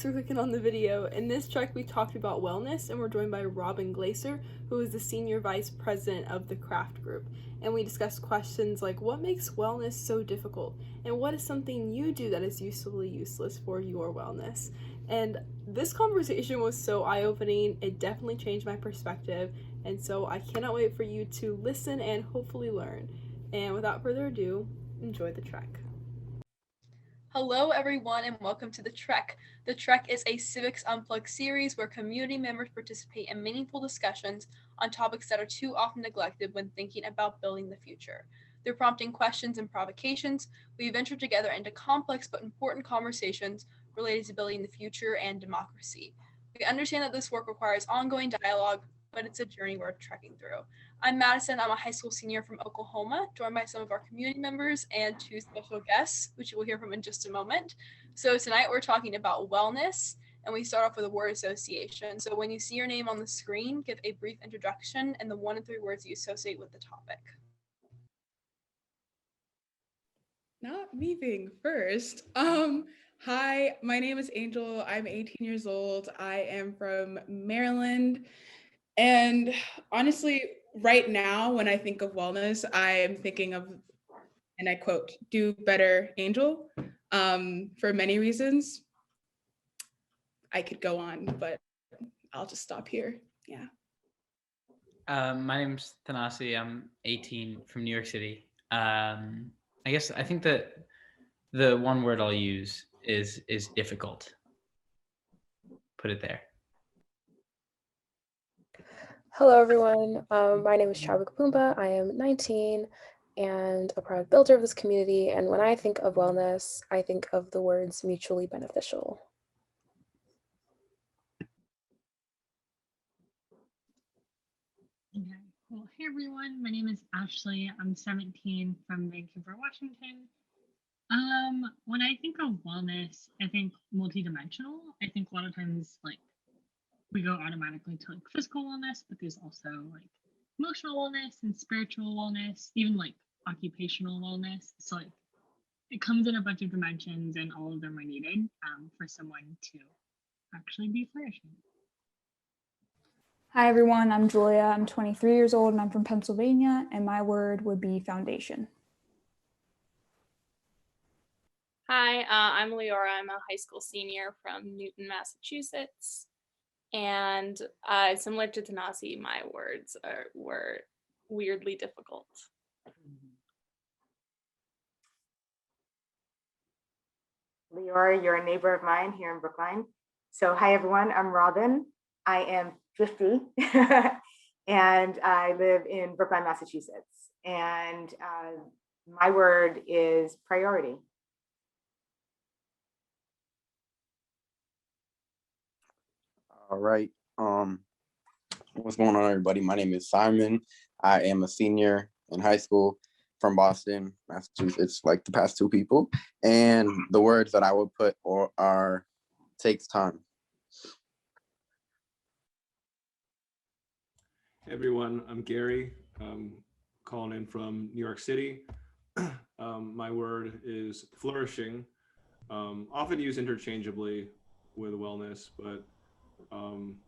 for clicking on the video. In this track, we talked about wellness, and we're joined by Robyn Glaser, who is the Senior Vice President of the Craft Group. And we discussed questions like, what makes wellness so difficult? And what is something you do that is usefully useless for your wellness? And this conversation was so eye-opening. It definitely changed my perspective. And so I cannot wait for you to listen and hopefully learn. And without further ado, enjoy the track. Hello, everyone, and welcome to The Trek. The Trek is a Civics Unplugged series where community members participate in meaningful discussions on topics that are too often neglected when thinking about building the future. Through prompting questions and provocations, we venture together into complex but important conversations related to building the future and democracy. We understand that this work requires ongoing dialogue, but it's a journey worth trekking through. I'm Madison. I'm a high school senior from Oklahoma, joined by some of our community members and two special guests, which you will hear from in just a moment. So tonight we're talking about wellness, and we start off with a word association. So when you see your name on the screen, give a brief introduction and the 1 to 3 words you associate with the topic. Not me being first. Hi, my name is Angel. I'm 18 years old. I am from Maryland. And honestly, right now, when I think of wellness, I am thinking of, and I quote, do better, Angel, for many reasons. I could go on, but I'll just stop here. Yeah. My name's Thanasi. I'm 18 from New York City. I think that the one word I'll use is difficult. Put it there. Hello, everyone. My name is Chabu Kapumba. I am 19 and a proud builder of this community. And when I think of wellness, I think of the words mutually beneficial. Okay. Well, hey everyone, my name is Ashley. I'm 17 from Vancouver, Washington. When I think of wellness, I think multidimensional. I think a lot of times we go automatically to physical wellness, but there's also emotional wellness and spiritual wellness, even occupational wellness. So it comes in a bunch of dimensions, and all of them are needed for someone to actually be flourishing. Hi everyone, I'm Julia. I'm 23 years old and I'm from Pennsylvania, and my word would be foundation. Hi, I'm Leora. I'm a high school senior from Newton, Massachusetts. And similar to Thanasi, my words were weirdly difficult. Leora, you're a neighbor of mine here in Brookline. So hi everyone, I'm Robyn. I am 50 and I live in Brookline, Massachusetts. And my word is priority. All right. What's going on, everybody? My name is Simon. I am a senior in high school from Boston, Massachusetts, like the past two people. And the words that I would put are takes time. Hey everyone, I'm Gary. I'm calling in from New York City. My word is flourishing. Often used interchangeably with wellness, but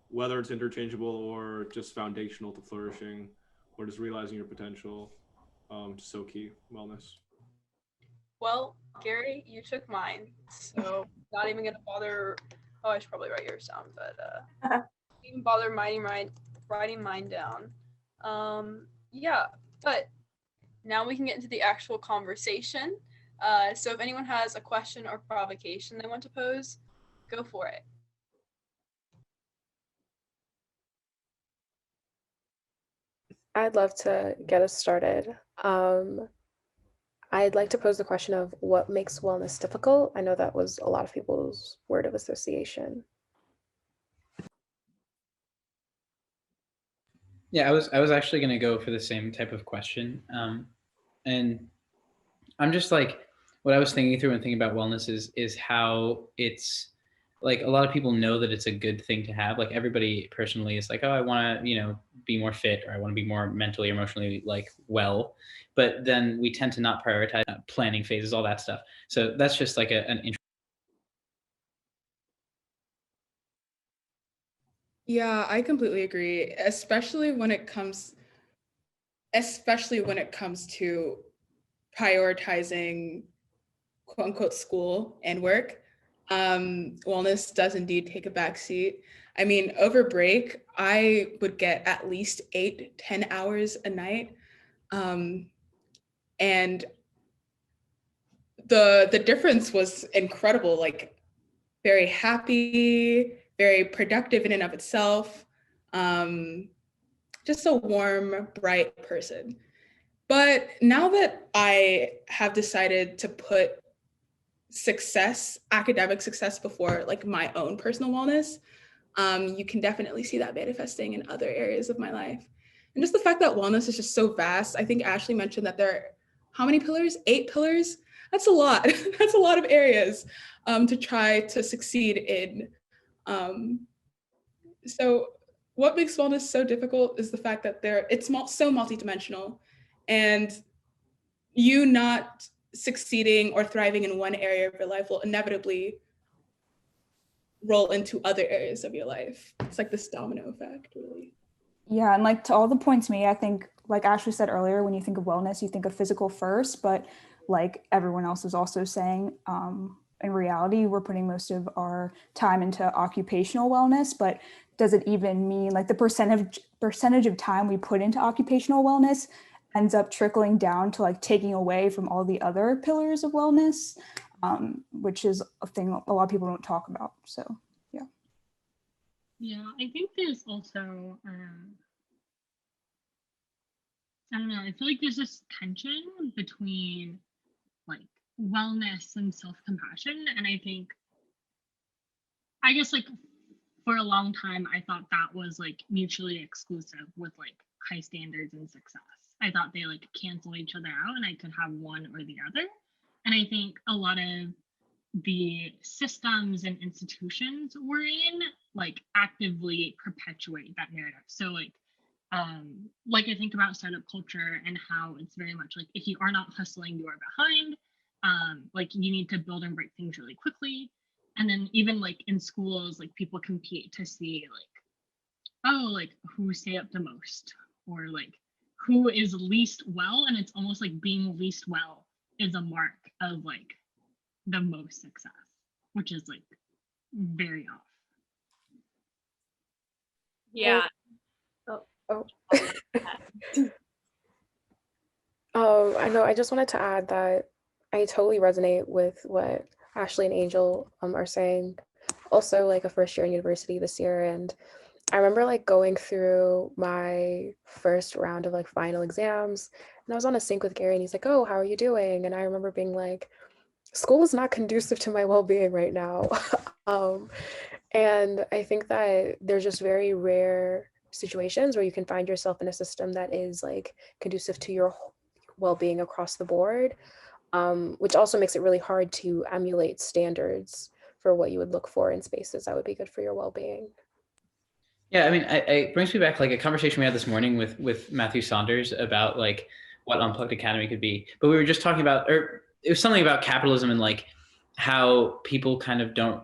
whether it's interchangeable or just foundational to flourishing or just realizing your potential, so key, wellness. Well, Gary, you took mine, so not even gonna bother. Oh, I should probably write yours down, but even bother writing mine down. Yeah, but now we can get into the actual conversation. So if anyone has a question or provocation they want to pose, go for it. I'd love to get us started. I'd like to pose the question of what makes wellness difficult. I know that was a lot of people's word of association. Yeah, I was actually going to go for the same type of question. And I'm just what I was thinking through and thinking about wellness is how it's a lot of people know that it's a good thing to have. Everybody personally is oh, I want to, be more fit, or I want to be more mentally, emotionally well. But then we tend to not prioritize planning phases, all that stuff. So that's just an Yeah, I completely agree, especially when it comes to prioritizing quote unquote school and work. Wellness does indeed take a backseat. I mean, over break, I would get at least 8-10 hours a night. And the difference was incredible, like very happy, very productive in and of itself. Just a warm, bright person. But now that I have decided to put success, academic success, before like my own personal wellness, you can definitely see that manifesting in other areas of my life. And just the fact that wellness is just so vast. I think Ashley mentioned that there are how many pillars? 8 pillars? That's a lot. That's a lot of areas to try to succeed in. So what makes wellness so difficult is the fact that it's so multidimensional, and you not succeeding or thriving in one area of your life will inevitably roll into other areas of your life. It's like this domino effect, really. Yeah, and like to all the points made, I think like Ashley said earlier, when you think of wellness, you think of physical first, but like everyone else is also saying, in reality, we're putting most of our time into occupational wellness, but does it even mean like the percentage of time we put into occupational wellness ends up trickling down to like taking away from all the other pillars of wellness, which is a thing a lot of people don't talk about. So Yeah, I think there's also, I don't know, I feel like there's this tension between like wellness and self-compassion. And I guess like for a long time, I thought that was like mutually exclusive with like high standards and success. I thought they like cancel each other out and I could have one or the other. And I think a lot of the systems and institutions we're in like actively perpetuate that narrative. So like I think about startup culture and how it's very much like if you are not hustling, you are behind. Like you need to build and break things really quickly. And then even like in schools, like people compete to see like, oh, like who stay up the most or like who is least well. And it's almost like being least well is a mark of like the most success, which is like very off. Yeah. I know. I just wanted to add that I totally resonate with what Ashley and Angel are saying. Also, like a first year in university this year, and I remember like going through my first round of like final exams, and I was on a sync with Gary, and he's like, "Oh, how are you doing?" And I remember being like, "School is not conducive to my well-being right now." And I think that there's just very rare situations where you can find yourself in a system that is like conducive to your well-being across the board, which also makes it really hard to emulate standards for what you would look for in spaces that would be good for your well-being. Yeah, I mean, it brings me back like a conversation we had this morning with Matthew Saunders about like what Unplugged Academy could be. But we were just talking about, or it was something about capitalism and like how people kind of don't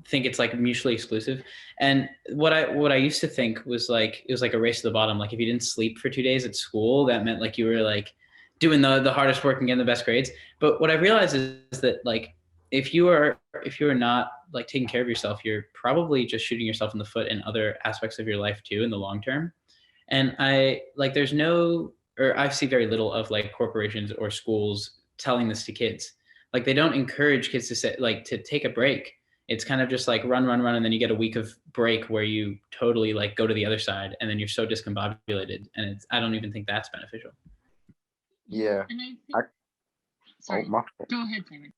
think it's like mutually exclusive. And what I used to think was like it was like a race to the bottom. Like if you didn't sleep for 2 days at school, that meant like you were like doing the hardest work and getting the best grades. But what I realized is that like if you are not like taking care of yourself, you're probably just shooting yourself in the foot in other aspects of your life too in the long term. And I like there's no, or I see very little of like corporations or schools telling this to kids. Like they don't encourage kids to say like to take a break. It's kind of just like run, and then you get a week of break where you totally like go to the other side, and then you're so discombobulated, and I don't even think that's beneficial. Yeah. And I think, sorry, go ahead, Simon.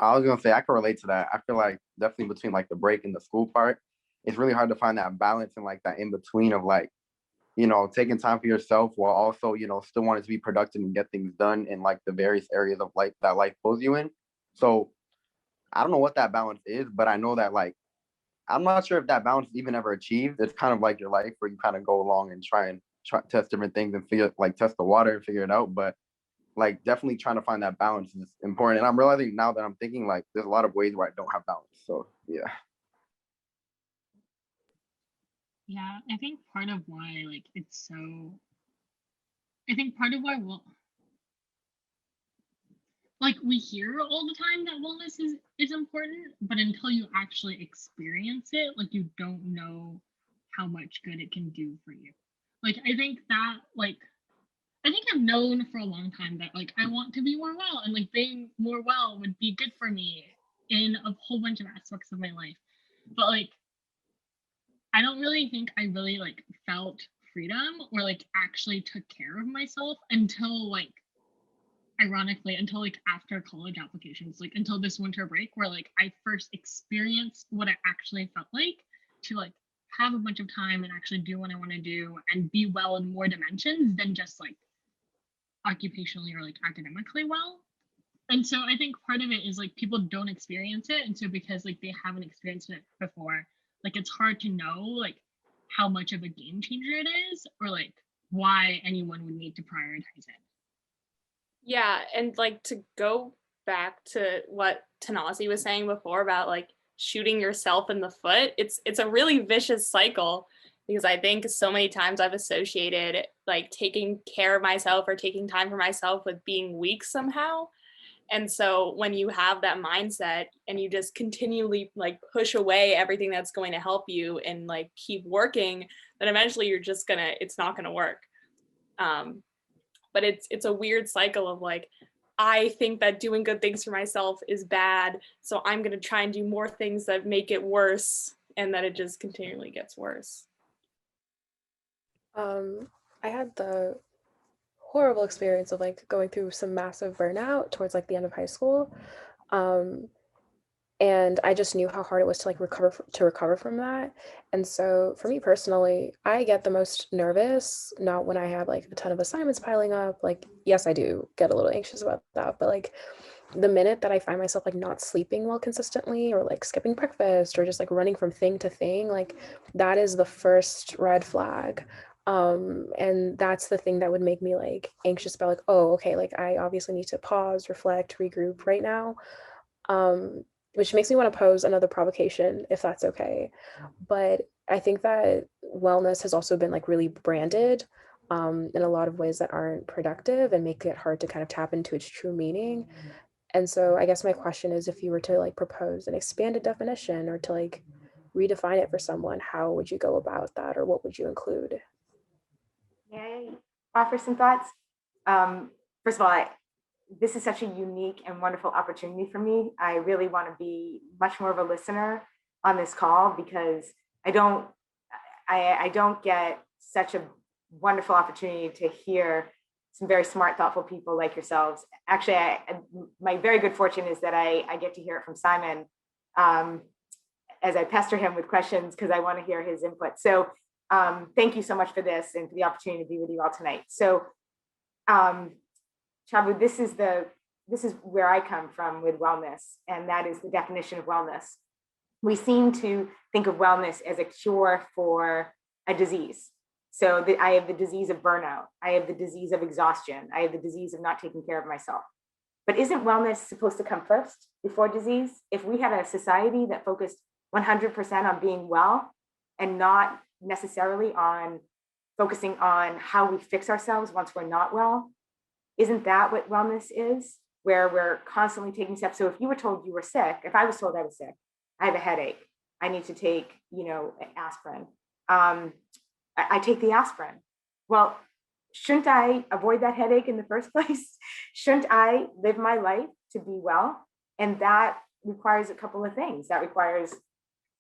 I was gonna say I can relate to that. I feel like definitely between like the break and the school part, it's really hard to find that balance and like that in between of like, taking time for yourself while also, still wanting to be productive and get things done in like the various areas of life that life pulls you in. So I don't know what that balance is, but I know that like I'm not sure if that balance is even ever achieved. It's kind of like your life where you kind of go along and try test different things and test the water and figure it out. But like definitely trying to find that balance is important. And I'm realizing now that I'm thinking like there's a lot of ways where I don't have balance. So yeah. Yeah, I think part of why like it's so I think part of why like we hear all the time that wellness is important, but until you actually experience it, like you don't know how much good it can do for you. Like I think that like I think I've known for a long time that like I want to be more well, and like being more well would be good for me in a whole bunch of aspects of my life. But like I don't really think I really like felt freedom or like actually took care of myself until like ironically until like after college applications, like until this winter break where like I first experienced what it actually felt like to like have a bunch of time and actually do what I want to do and be well in more dimensions than just like occupationally or like academically well. And so I think part of it is like people don't experience it, and so because like they haven't experienced it before, like it's hard to know like how much of a game changer it is or like why anyone would need to prioritize it. Yeah, and like to go back to what Thanasi was saying before about like shooting yourself in the foot, it's a really vicious cycle because I think so many times I've associated like taking care of myself or taking time for myself with being weak somehow. And so when you have that mindset and you just continually like push away everything that's going to help you and like keep working, then eventually you're just it's not gonna work. But it's a weird cycle of like, I think that doing good things for myself is bad, so I'm gonna try and do more things that make it worse, and then it just continually gets worse. I had the horrible experience of like going through some massive burnout towards like the end of high school. And I just knew how hard it was to like recover from that. And so for me personally, I get the most nervous not when I have like a ton of assignments piling up. Like yes, I do get a little anxious about that, but like the minute that I find myself like not sleeping well consistently or like skipping breakfast or just like running from thing to thing, like that is the first red flag. And that's the thing that would make me like anxious about like, oh, okay, like I obviously need to pause, reflect, regroup right now. Which makes me want to pose another provocation, if that's okay. But I think that wellness has also been like really branded in a lot of ways that aren't productive and make it hard to kind of tap into its true meaning. And so I guess my question is, if you were to like propose an expanded definition or to like redefine it for someone, how would you go about that, or what would you include? May I offer some thoughts? First of all, this is such a unique and wonderful opportunity for me. I really want to be much more of a listener on this call because I don't get such a wonderful opportunity to hear some very smart, thoughtful people like yourselves. Actually, my very good fortune is that I get to hear it from Simon as I pester him with questions because I want to hear his input. So thank you so much for this and for the opportunity to be with you all tonight. So Chabu, this is where I come from with wellness, and that is the definition of wellness. We seem to think of wellness as a cure for a disease. So I have the disease of burnout. I have the disease of exhaustion. I have the disease of not taking care of myself. But isn't wellness supposed to come first before disease? If we had a society that focused 100% on being well and not necessarily on focusing on how we fix ourselves once we're not well, isn't that what wellness is? Where we're constantly taking steps. So if you were told you were sick, if I was told I was sick, I have a headache, I need to take, aspirin. I take the aspirin. Well, shouldn't I avoid that headache in the first place? Shouldn't I live my life to be well? And that requires a couple of things. That requires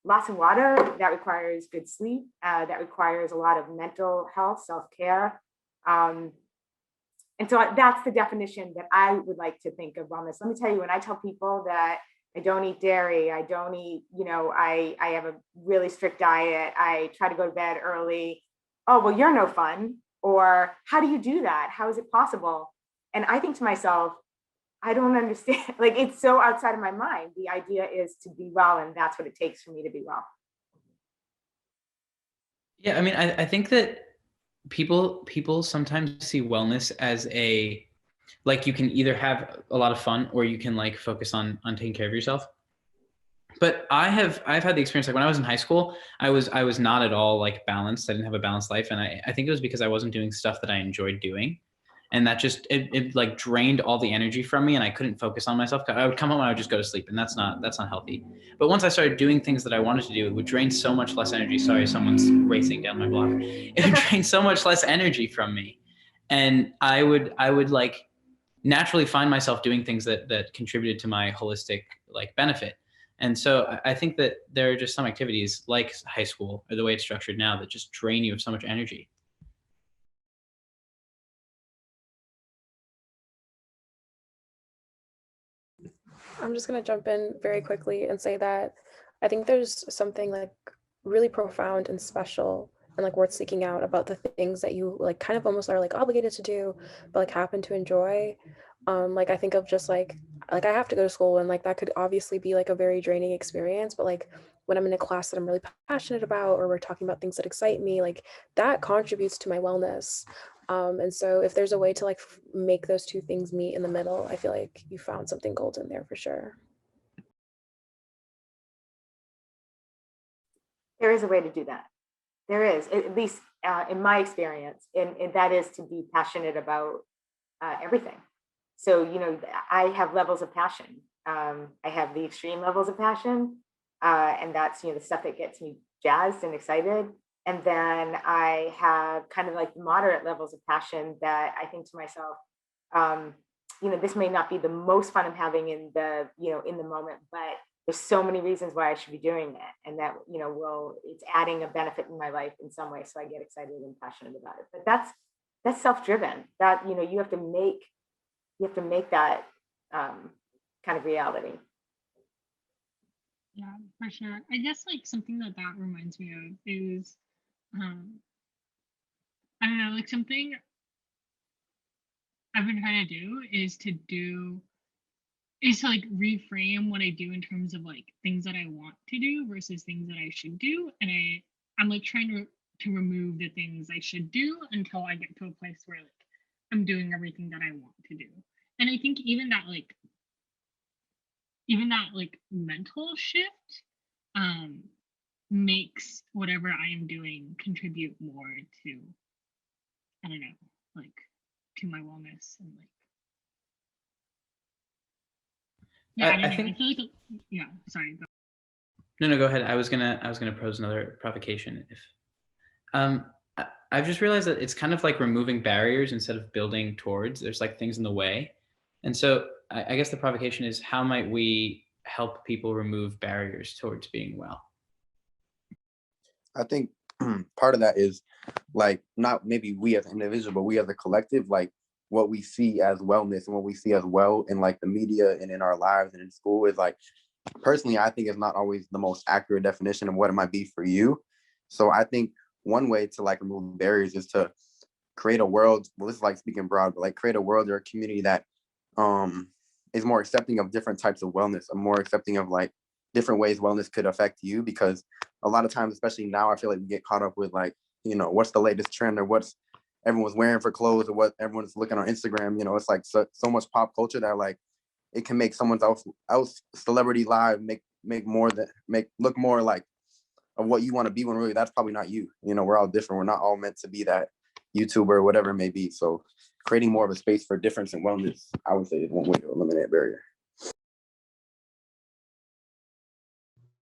lots of water, that requires good sleep, that requires a lot of mental health, self-care. And so that's the definition that I would like to think of wellness. Let me tell you, when I tell people that I don't eat dairy, I don't eat, I have a really strict diet, I try to go to bed early. Oh, well, you're no fun. Or how do you do that? How is it possible? And I think to myself, I don't understand. Like, it's so outside of my mind. The idea is to be well, and that's what it takes for me to be well. Yeah, I mean, I think that people sometimes see wellness as like you can either have a lot of fun or you can like focus on taking care of yourself. But I've had the experience, like when I was in high school, I was not at all like balanced. I didn't have a balanced life. And I think it was because I wasn't doing stuff that I enjoyed doing. And that just, it like drained all the energy from me, and I couldn't focus on myself. I would come home and I would just go to sleep, and that's not healthy. But once I started doing things that I wanted to do, it would drain so much less energy. Sorry, someone's racing down my block. It would drain so much less energy from me. And I would like naturally find myself doing things that contributed to my holistic like benefit. And so I think that there are just some activities like high school or the way it's structured now that just drain you of so much energy. I'm just going to jump in very quickly and say that I think there's something like really profound and special and like worth seeking out about the things that you like kind of almost are like obligated to do, but like happen to enjoy. Like I think of just like I have to go to school, and like that could obviously be like a very draining experience, but like when I'm in a class that I'm really passionate about, or we're talking about things that excite me, like that contributes to my wellness. And so if there's a way to like make those two things meet in the middle, I feel like you found something golden there for sure. There is a way to do that. There is, at least in my experience, and that is to be passionate about everything. So, you know, I have levels of passion. I have the extreme levels of passion, and that's, you know, the stuff that gets me jazzed and excited. And then I have kind of like the moderate levels of passion that I think to myself, you know, this may not be the most fun I'm having in the, you know, in the moment, but there's so many reasons why I should be doing it. And that, you know, it's adding a benefit in my life in some way. So I get excited and passionate about it. But that's self-driven. That, you know, you have to make that kind of reality. Yeah, for sure. I guess like something that reminds me of is, I don't know, like something I've been trying to do is to like reframe what I do in terms of like things that I want to do versus things that I should do. And I'm like trying to remove the things I should do until I get to a place where like I'm doing everything that I want to do. And I think even that mental shift makes whatever I am doing contribute more to, I don't know, like to my wellness and like, yeah, I think, I feel like, yeah, sorry. No, go ahead. I was gonna pose another provocation. If I've just realized that it's kind of like removing barriers instead of building towards. There's like things in the way, and so I guess the provocation is, how might we help people remove barriers towards being well? I think part of that is like not maybe we as an individual, but we as a collective, like what we see as wellness and what we see as well in like the media and in our lives and in school is like, personally, I think it's not always the most accurate definition of what it might be for you. So I think one way to like remove barriers is to create a world, well, this is like speaking broad, but like create a world or a community that is more accepting of different types of wellness, or more accepting of like different ways wellness could affect you. Because a lot of times, especially now, I feel like we get caught up with like, you know, what's the latest trend or what's everyone's wearing for clothes or what everyone's looking on Instagram. You know, it's like so much pop culture that like it can make someone's else celebrity live make look more like of what you want to be, when really that's probably not you. You know, we're all different. We're not all meant to be that YouTuber or whatever it may be. So creating more of a space for difference and wellness, I would say, is one way to eliminate barrier.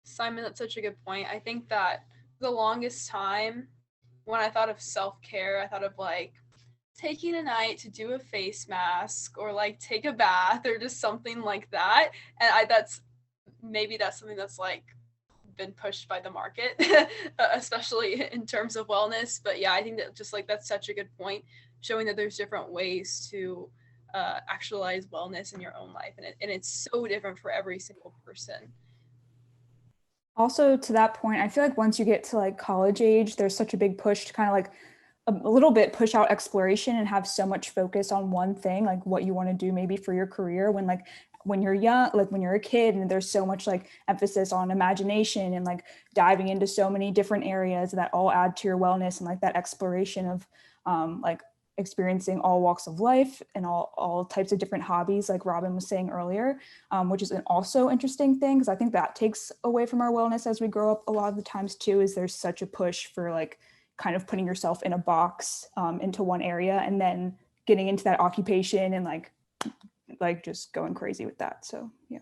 Simon, that's such a good point. I think that the longest time when I thought of self-care, I thought of like taking a night to do a face mask or like take a bath or just something like that. And that's something that's like been pushed by the market, especially in terms of wellness. But yeah, I think that just like that's such a good point, showing that there's different ways to actualize wellness in your own life, and it's so different for every single person. Also, to that point, I feel like once you get to like college age, there's such a big push to kind of like a little bit push out exploration and have so much focus on one thing, like what you want to do maybe for your career, when you're young, like when you're a kid, and there's so much like emphasis on imagination and like diving into so many different areas that all add to your wellness and like that exploration of like experiencing all walks of life and all types of different hobbies, like Robyn was saying earlier, which is an also interesting thing, because I think that takes away from our wellness as we grow up a lot of the times too, is there's such a push for like kind of putting yourself in a box into one area and then getting into that occupation and like just going crazy with that. So yeah.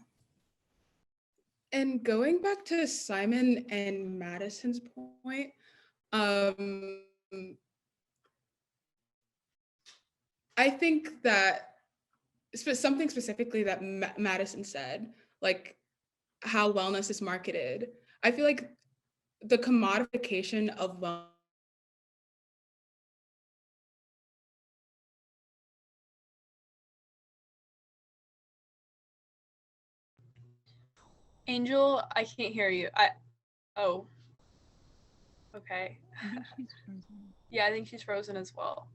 And going back to Simon and Madison's point, I think that something specifically that Madison said, like how wellness is marketed, I feel like the commodification of wellness. Angel, I can't hear you. Oh. Okay. I think she's frozen. Yeah, I think she's frozen as well.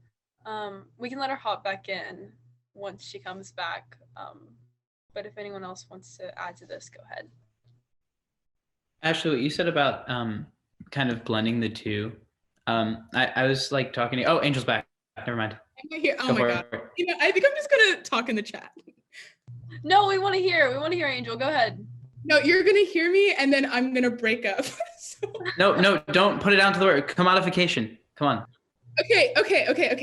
We can let her hop back in once she comes back. But if anyone else wants to add to this, go ahead. Ashley, what you said about kind of blending the two. I was like talking to you. Oh, Angel's back. Never mind. Here. Oh my God. You know, I think I'm just gonna talk in the chat. No, we want to hear. We want to hear Angel. Go ahead. No, you're gonna hear me, and then I'm gonna break up. No, don't put it down to the word commodification. Come on. Okay.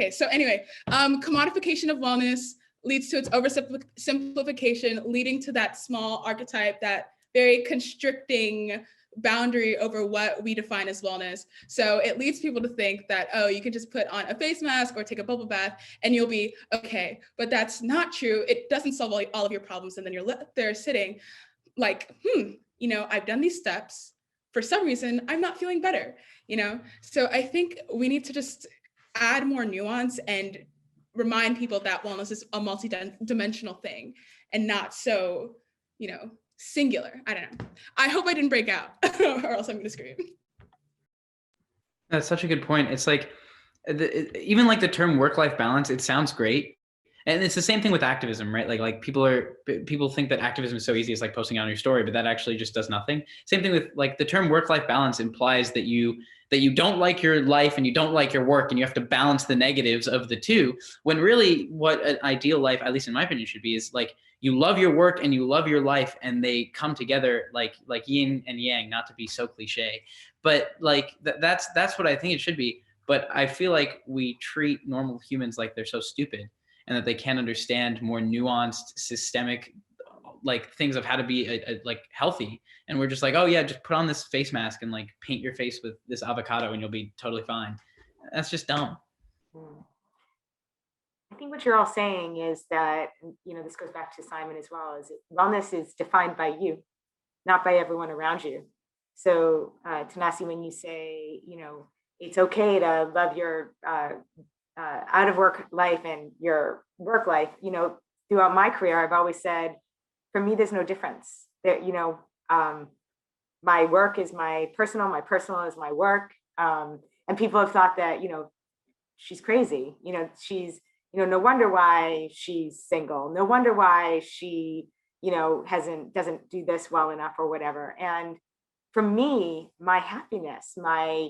So anyway, commodification of wellness leads to its oversimplification, leading to that small archetype, that very constricting boundary over what we define as wellness. So it leads people to think that, oh, you can just put on a face mask or take a bubble bath and you'll be okay. But that's not true. It doesn't solve all of your problems. And then you're there sitting like, you know, I've done these steps. For some reason, I'm not feeling better, you know? So I think we need to just add more nuance and remind people that wellness is a multi-dimensional thing and not so, you know, singular. I don't know. I hope I didn't break out or else I'm gonna scream. That's such a good point. It's like, even like the term work-life balance, it sounds great. And it's the same thing with activism, right? Like people think that activism is so easy. It's like posting on your story, but that actually just does nothing. Same thing with like the term work-life balance implies that you don't like your life and you don't like your work and you have to balance the negatives of the two, when really what an ideal life, at least in my opinion, should be is like you love your work and you love your life and they come together like yin and yang, not to be so cliche, but like that's what I think it should be. But I feel like we treat normal humans like they're so stupid and that they can't understand more nuanced, systemic, like things of how to be like healthy. And we're just like, oh yeah, just put on this face mask and like paint your face with this avocado and you'll be totally fine. That's just dumb. I think what you're all saying is that, you know, this goes back to Simon as well, is wellness is defined by you, not by everyone around you. So Thanasi, when you say, you know, it's okay to love your out of work life and your work life, you know, throughout my career, I've always said, for me, there's no difference. That, you know, my work is my personal is my work. And people have thought that, you know, she's crazy. You know, she's, you know, no wonder why she's single. No wonder why she, you know, doesn't do this well enough or whatever. And for me, my happiness, my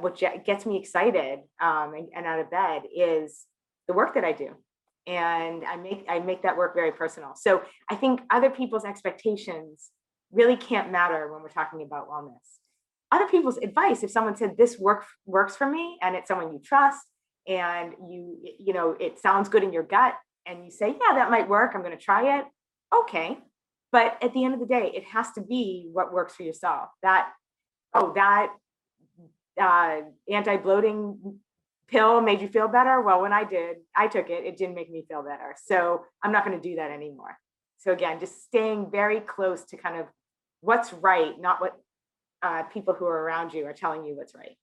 what gets me excited and out of bed is the work that I do. And I make that work very personal. So I think other people's expectations really can't matter when we're talking about wellness. Other people's advice, if someone said this works for me and it's someone you trust and you know, it sounds good in your gut and you say, yeah, that might work, I'm going to try it. Okay. But at the end of the day, it has to be what works for yourself. That anti-bloating pill made you feel better. Well, when I took it, it didn't make me feel better. So I'm not going to do that anymore. So again, just staying very close to kind of what's right, not what people who are around you are telling you what's right.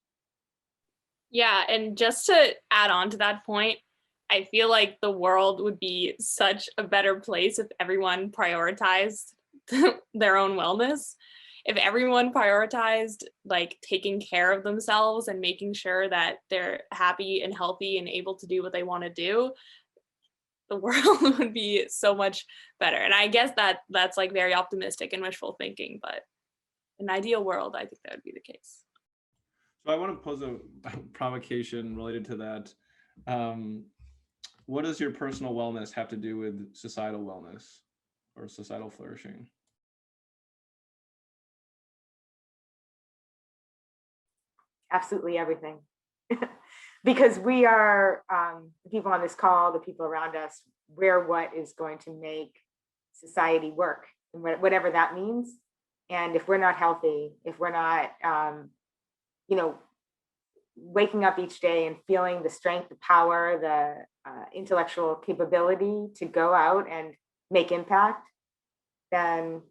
Yeah, and just to add on to that point, I feel like the world would be such a better place if everyone prioritized their own wellness. If everyone prioritized like taking care of themselves and making sure that they're happy and healthy and able to do what they want to do, the world would be so much better. And I guess that's like very optimistic and wishful thinking, but in an ideal world, I think that would be the case. So I want to pose a provocation related to that. What does your personal wellness have to do with societal wellness or societal flourishing? Absolutely everything. Because we are, the people on this call, the people around us, we're what is going to make society work, and whatever that means. And if we're not healthy, if we're not, waking up each day and feeling the strength, the power, the intellectual capability to go out and make impact, then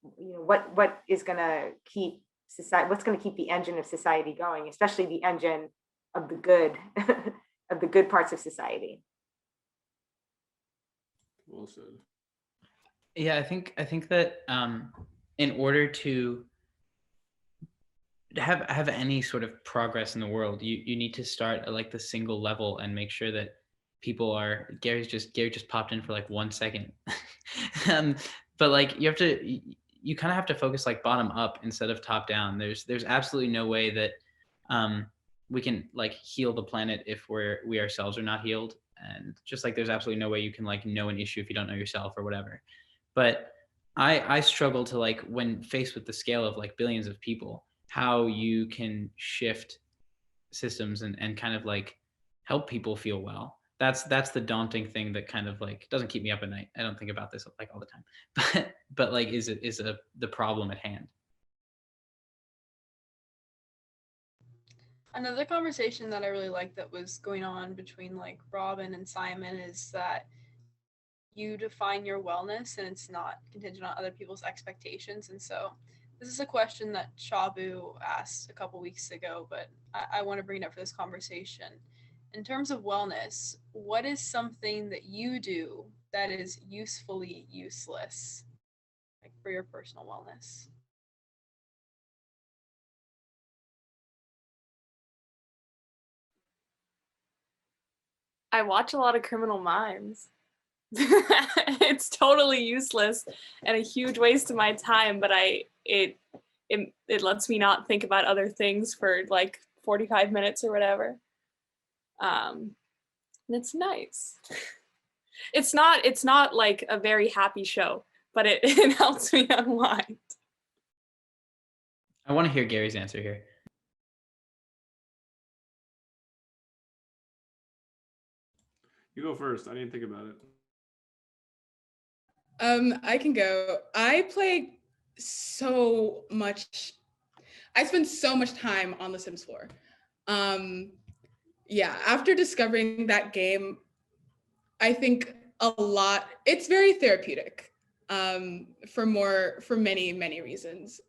what is going to keep society? What's going to keep the engine of society going, especially the engine of the good, of the good parts of society? Well said. Yeah, I think that in order to have any sort of progress in the world, you need to start at like the single level and make sure that people are. Gary just popped in for like 1 second, but like you kind of have to focus like bottom up instead of top down. There's absolutely no way that we can like heal the planet if we ourselves are not healed, and just like there's absolutely no way you can like know an issue if you don't know yourself or whatever. But I struggle to like, when faced with the scale of like billions of people, how you can shift systems and kind of like help people feel well. That's the daunting thing that kind of like doesn't keep me up at night. I don't think about this like all the time, but like is the problem at hand. Another conversation that I really liked that was going on between like Robyn and Simon is that you define your wellness and it's not contingent on other people's expectations. And so this is a question that Chabu asked a couple weeks ago, but I want to bring it up for this conversation. In terms of wellness, what is something that you do that is usefully useless, like for your personal wellness? I watch a lot of Criminal Minds. It's totally useless and a huge waste of my time, but it lets me not think about other things for like 45 minutes or whatever. And it's nice. It's not like a very happy show, but it helps me unwind. I want to hear Gary's answer here. You go first. I didn't think about it. I can go. I play so much. I spend so much time on the Sims 4. Yeah, after discovering that game, I think a lot. It's very therapeutic for many reasons.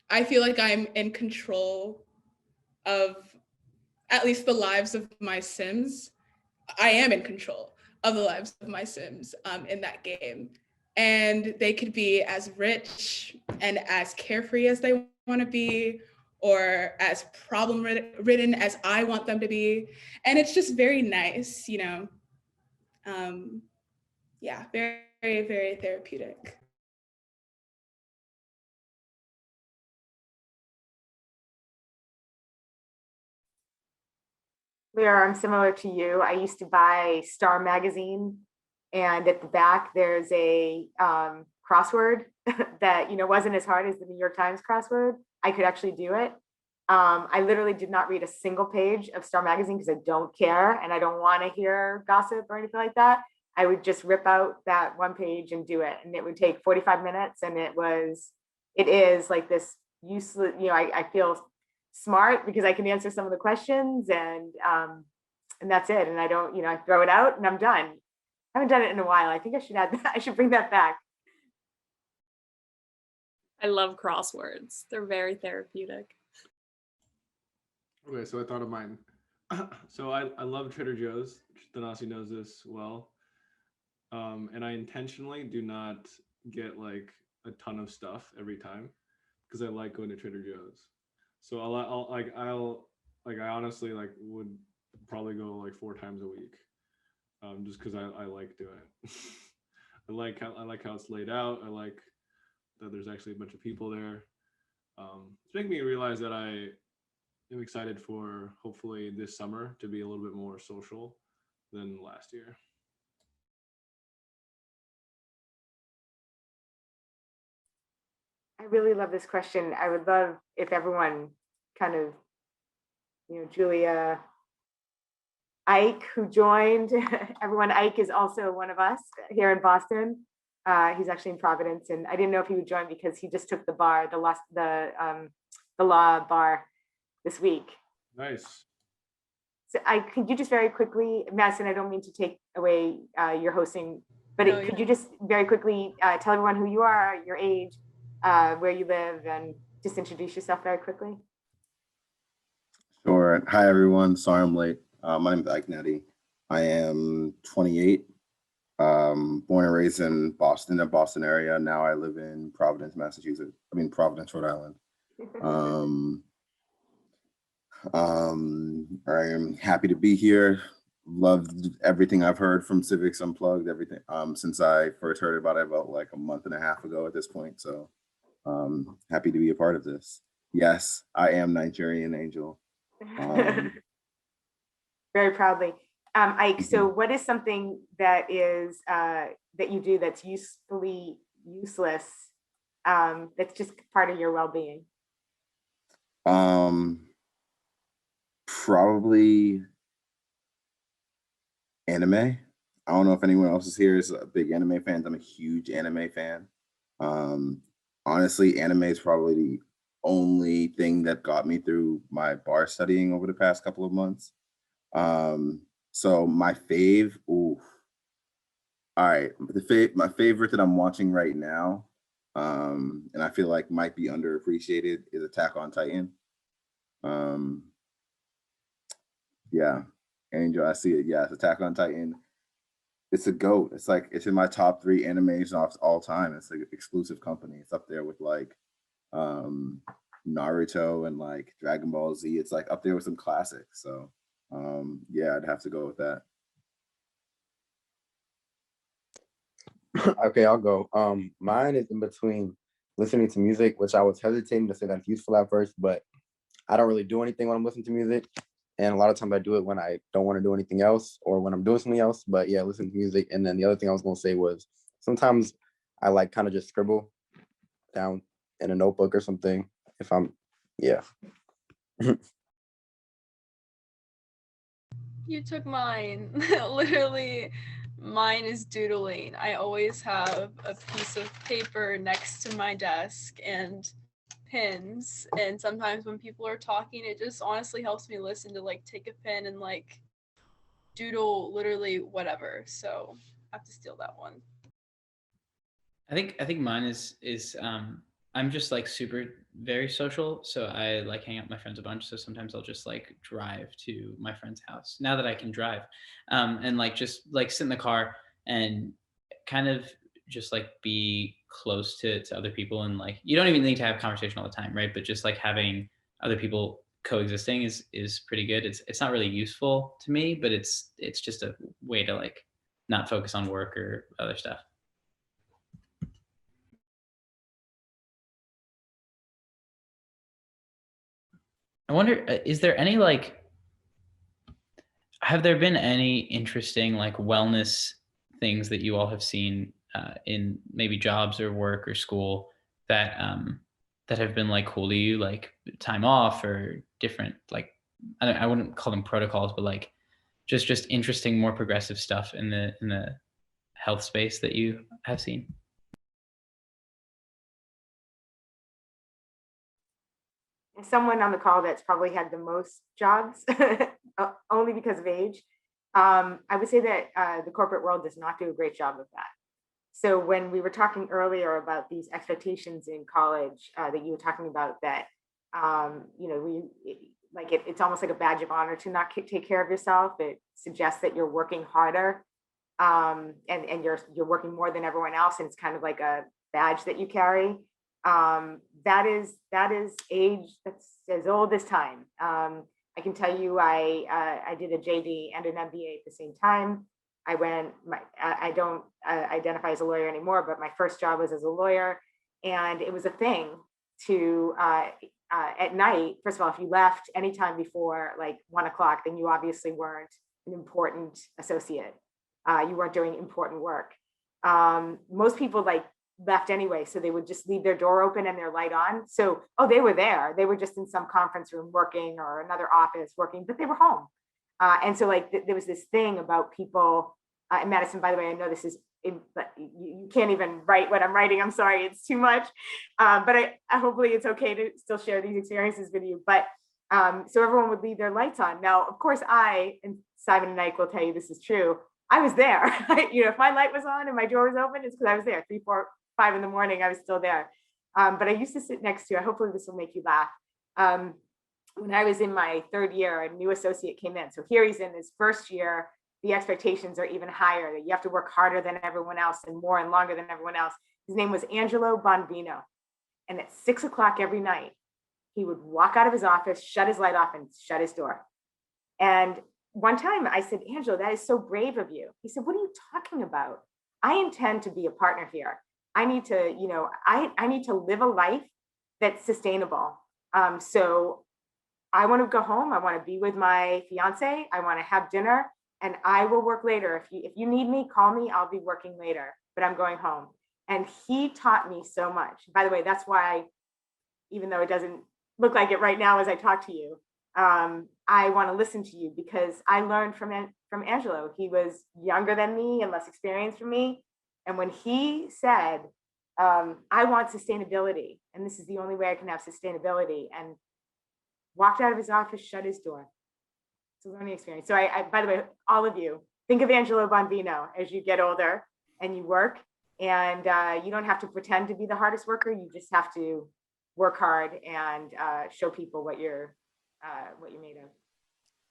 I feel like I'm in control of at least the lives of my Sims. I am in control of the lives of my Sims in that game. And they could be as rich and as carefree as they want to be, or as problem ridden as I want them to be. And it's just very nice, you know. Yeah, very, very, very therapeutic. Leora, I'm similar to you. I used to buy Star magazine, and at the back there's a crossword that wasn't as hard as the New York Times crossword. I could actually do it. I literally did not read a single page of Star magazine because I don't care and I don't want to hear gossip or anything like that. I would just rip out that one page and do it, and it would take 45 minutes. And it is like this useless. I feel smart because I can answer some of the questions, and that's it. And I don't, I throw it out and I'm done. I haven't done it in a while. I think I should add that. I should bring that back. I love crosswords. They're very therapeutic. Okay, so I thought of mine. So I love Trader Joe's. Thanasi knows this well. And I intentionally do not get like a ton of stuff every time because I like going to Trader Joe's. So I honestly like would probably go like 4 times a week, just because I like doing it. I like how it's laid out. I like that there's actually a bunch of people there. It's making me realize that am excited for hopefully this summer to be a little bit more social than last year. I really love this question. I would love if everyone kind of, Julia, Ike, who joined, everyone, Ike is also one of us here in Boston. He's actually in Providence, and I didn't know if he would join because he just took the bar, the law bar this week. Nice. So could you just very quickly, Madison, I don't mean to take away your hosting, but No, could you just very quickly tell everyone who you are, your age, where you live, and just introduce yourself very quickly? Sure. Hi, everyone. Sorry I'm late. My name is Ike Nettie. I am 28, born and raised in Boston, the Boston area. Now I live in Providence, Providence, Rhode Island. I am happy to be here. Loved everything I've heard from Civics Unplugged, everything since I first heard about it about like a month and a half ago at this point. So happy to be a part of this. Yes, I am Nigerian Angel. Very proudly. Ike, so what is something that is that you do that's usefully useless, that's just part of your well-being? Probably anime. I don't know if anyone else is here is a big anime fan. I'm a huge anime fan. Honestly, anime is probably the only thing that got me through my bar studying over the past couple of months. So my fave, ooh. All right, my favorite that I'm watching right now, and I feel like might be underappreciated, is Attack on Titan. Yeah, Angel, I see it. Yeah, it's Attack on Titan. It's a GOAT. It's like it's in my top 3 animes of all time. It's like an exclusive company. It's up there with like Naruto and like Dragon Ball Z. It's like up there with some classics. So yeah, I'd have to go with that. Okay, I'll go. Mine is in between listening to music, which I was hesitating to say that's useful at first, but I don't really do anything when I'm listening to music. And a lot of times I do it when I don't want to do anything else or when I'm doing something else. But yeah, listening to music. And then the other thing I was going to say was sometimes I like kind of just scribble down in a notebook or something if I'm, yeah. You took mine. Literally, mine is doodling. I always have a piece of paper next to my desk and pens, and sometimes when people are talking, it just honestly helps me listen to like take a pen and like doodle literally whatever. So I have to steal that one. I think mine is I'm just like super very social, so I like hang out with my friends a bunch. So sometimes I'll just like drive to my friend's house now that I can drive, and like just like sit in the car and kind of just like be close to other people, and like you don't even need to have conversation all the time, right? But just like having other people coexisting is pretty good. It's not really useful to me, but it's just a way to like not focus on work or other stuff. I wonder, is there any like, have there been any interesting like wellness things that you all have seen in maybe jobs or work or school that that have been like cool to you, like time off or different, like I wouldn't call them protocols, but like just interesting, more progressive stuff in the health space that you have seen? Someone on the call that's probably had the most jobs, only because of age. I would say that the corporate world does not do a great job of that. So when we were talking earlier about these expectations in college that you were talking about, that it's almost like a badge of honor to not take care of yourself. It suggests that you're working harder, and you're working more than everyone else, and it's kind of like a badge that you carry. That is age that's as old as time. I can tell you, I did a JD and an MBA at the same time. I don't identify as a lawyer anymore, but my first job was as a lawyer, and it was a thing to at night, first of all, if you left anytime before like 1 o'clock, then you obviously weren't an important associate. You weren't doing important work. Most people like left anyway, so they would just leave their door open and their light on. So, oh, they were there. They were just in some conference room working or another office working, but they were home. And so like there was this thing about people in Madison, by the way, I know this is, but you can't even write what I'm writing. I'm sorry, it's too much. But I hopefully it's okay to still share these experiences with you. But so everyone would leave their lights on. Now, of course, and Simon and Ike will tell you this is true. I was there. If my light was on and my door was open, it's because I was there. 3, 4, 5 in the morning, I was still there. But I used to sit next to, hopefully this will make you laugh. When I was in my 3rd year, a new associate came in. So here he's in his 1st year. The expectations are even higher, that you have to work harder than everyone else and more and longer than everyone else. His name was Angelo Bonvino. And at 6 o'clock every night, he would walk out of his office, shut his light off and shut his door. And one time I said, Angelo, that is so brave of you. He said, what are you talking about? I intend to be a partner here. I need to, I need to live a life that's sustainable. So I want to go home. I want to be with my fiance. I want to have dinner. And I will work later. If you need me, call me. I'll be working later, but I'm going home. And he taught me so much. By the way, that's why, even though it doesn't look like it right now as I talk to you, I want to listen to you because I learned from Angelo. He was younger than me and less experienced than me. And when he said, I want sustainability, and this is the only way I can have sustainability, and walked out of his office, shut his door. It's a learning experience. So I, by the way, all of you, think of Angelo Bonvino as you get older and you work, and you don't have to pretend to be the hardest worker. You just have to work hard and show people what you're made of.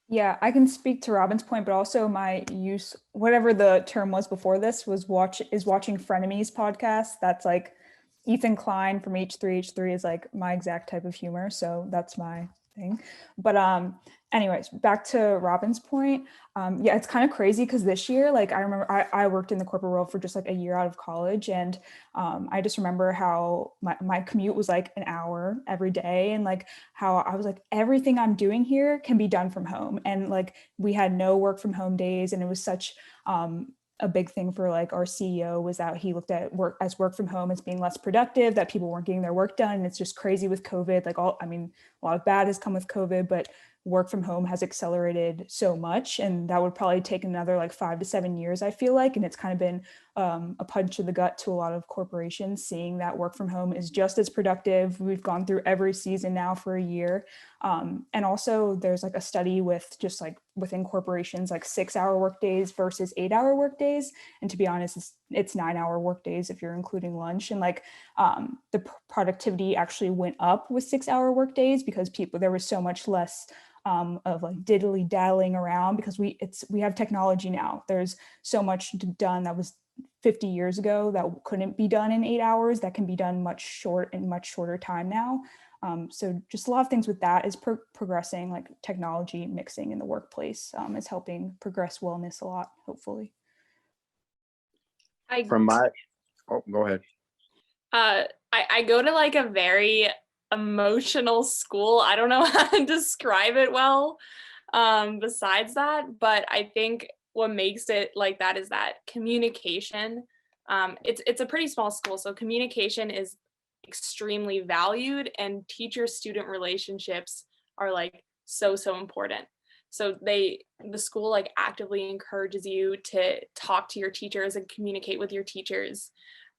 Yeah, I can speak to Robyn's point, but also my use, whatever the term was before this, was watching Frenemies podcast. That's like Ethan Klein from H3H3 is like my exact type of humor. So that's my thing. But anyways, back to Robyn's point. Yeah, it's kind of crazy because this year, like I remember I worked in the corporate world for just like a year out of college, and I just remember how my commute was like an hour every day, and like how I was like, everything I'm doing here can be done from home, and like we had no work from home days, and it was such a big thing for like our CEO was that he looked at work from home as being less productive, that people weren't getting their work done. And it's just crazy with COVID, like a lot of bad has come with COVID, but work from home has accelerated so much. And that would probably take another like 5 to 7 years, I feel like. And it's kind of been a punch in the gut to a lot of corporations, seeing that work from home is just as productive. We've gone through every season now for a year. And also there's like a study with just like within corporations, like 6-hour workdays versus 8-hour workdays. And to be honest, it's 9-hour workdays if you're including lunch. And like the productivity actually went up with 6-hour workdays because there was so much less of like diddly daddling around, because we have technology now. There's so much done that was 50 years ago that couldn't be done in 8 hours that can be done much shorter time now. So just a lot of things with that is progressing, like technology mixing in the workplace is helping progress wellness a lot, hopefully. Go ahead. I go to like a very emotional school. I don't know how to describe it well besides that, but I think what makes it like that is that communication. It's a pretty small school, so communication is extremely valued, and teacher-student relationships are like so important. So the school like actively encourages you to talk to your teachers and communicate with your teachers.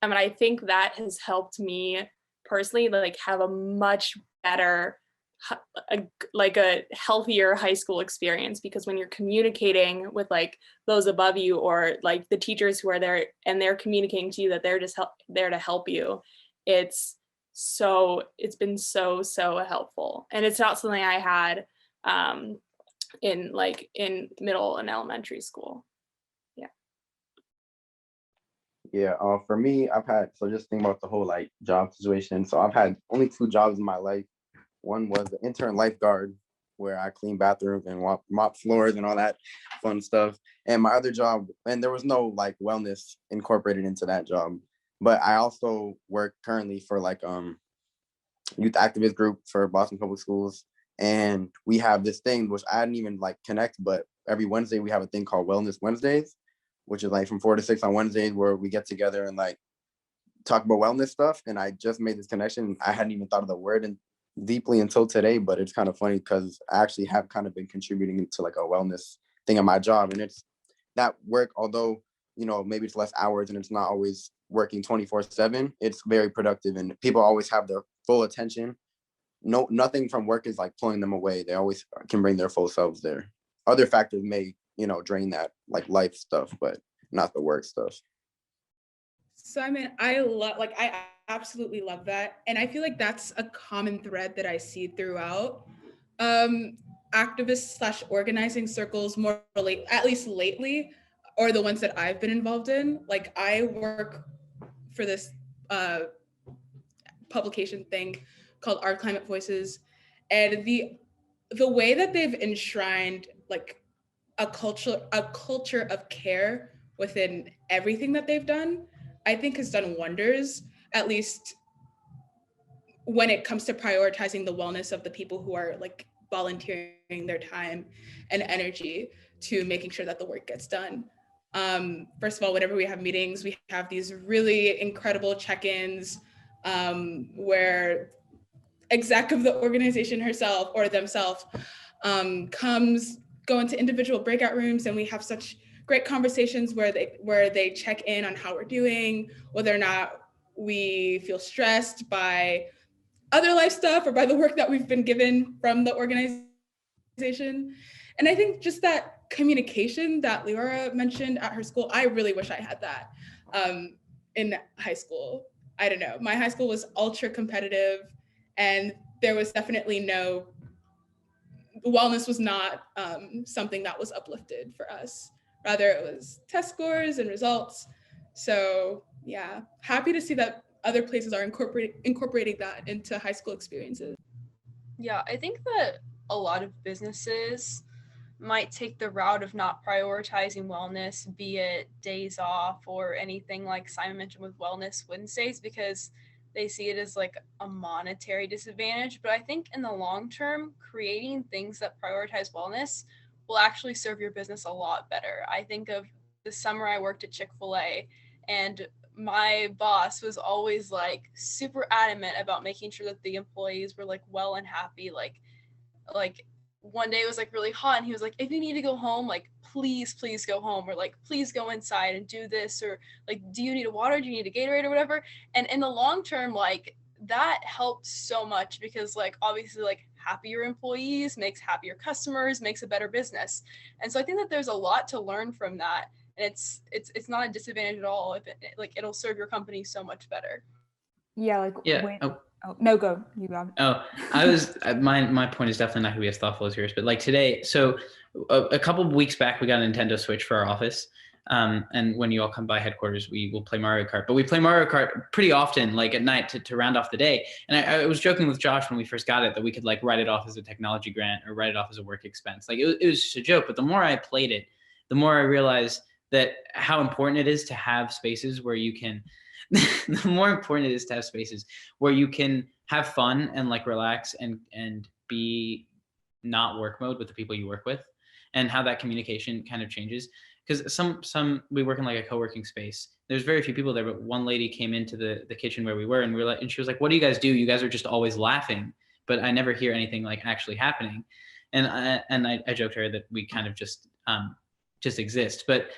And I think that has helped me personally like have a much better, like a healthier high school experience, because when you're communicating with like those above you or like the teachers who are there and they're communicating to you that they're just there to help you, it's been so helpful. And it's not something I had in middle and elementary school. Yeah, for me, just think about the whole like job situation. So I've had only 2 jobs in my life. One was the intern lifeguard, where I clean bathrooms and mop floors and all that fun stuff. And my other job, and there was no like wellness incorporated into that job. But I also work currently for like youth activist group for Boston Public Schools. And we have this thing, which I didn't even like connect, but every Wednesday we have a thing called Wellness Wednesdays, which is like from 4 to 6 on Wednesdays, where we get together and like talk about wellness stuff. And I just made this connection. I hadn't even thought of the word deeply until today, but it's kind of funny because I actually have kind of been contributing to like a wellness thing in my job. And it's that work, although, you know, maybe it's less hours and it's not always working 24/7, it's very productive and people always have their full attention. Nothing from work is like pulling them away. They always can bring their full selves there. Other factors may, you know, drain that, like life stuff, but not the work stuff. So I mean, I absolutely love that. And I feel like that's a common thread that I see throughout activist / organizing circles, more late, at least lately, or the ones that I've been involved in. Like I work for this publication thing called Our Climate Voices. And the way that they've enshrined like a culture of care within everything that they've done, I think has done wonders, at least when it comes to prioritizing the wellness of the people who are like volunteering their time and energy to making sure that the work gets done. First of all, whenever we have meetings, we have these really incredible check-ins where exec of the organization herself or themselves comes, go into individual breakout rooms, and we have such great conversations where they check in on how we're doing, whether or not we feel stressed by other life stuff or by the work that we've been given from the organization. And I think just that communication that Leora mentioned at her school, I really wish I had that in high school. I don't know, my high school was ultra competitive and there was definitely wellness was not something that was uplifted for us. Rather, it was test scores and results. So yeah, happy to see that other places are incorporating that into high school experiences. Yeah, I think that a lot of businesses might take the route of not prioritizing wellness, be it days off or anything like Simon mentioned with Wellness Wednesdays, because they see it as like a monetary disadvantage. But I think in the long term, creating things that prioritize wellness will actually serve your business a lot better. I think of the summer I worked at Chick-fil-A, and my boss was always like super adamant about making sure that the employees were like well and happy. Like one day it was like really hot and he was like, if you need to go home, like please go home, or like please go inside and do this, or like do you need a water, do you need a Gatorade or whatever. And in the long term, like that helped so much, because like obviously like happier employees makes happier customers, makes a better business. And so I think that there's a lot to learn from that, and it's not a disadvantage at all. If like it'll serve your company so much better. Yeah, like Yeah. Oh, no, go. You got it. Oh, I was my point is definitely not going to be as thoughtful as yours, but like today, so a couple of weeks back, we got a Nintendo Switch for our office. And when you all come by headquarters, we will play Mario Kart, but we play Mario Kart pretty often, like at night to round off the day. And I was joking with Josh when we first got it that we could like write it off as a technology grant or write it off as a work expense. Like it was just a joke, but the more I played it, the more I realized that how important it is to have spaces where you can, the more important it is to have spaces where you can have fun and like relax and be not work mode with the people you work with, and how that communication kind of changes. Because some we work in like a co-working space. There's very few people there, but one lady came into the kitchen where we were, and we were like, and she was like, "What do you guys do? You guys are just always laughing, but I never hear anything like actually happening." And I joked to her that we kind of just exist. But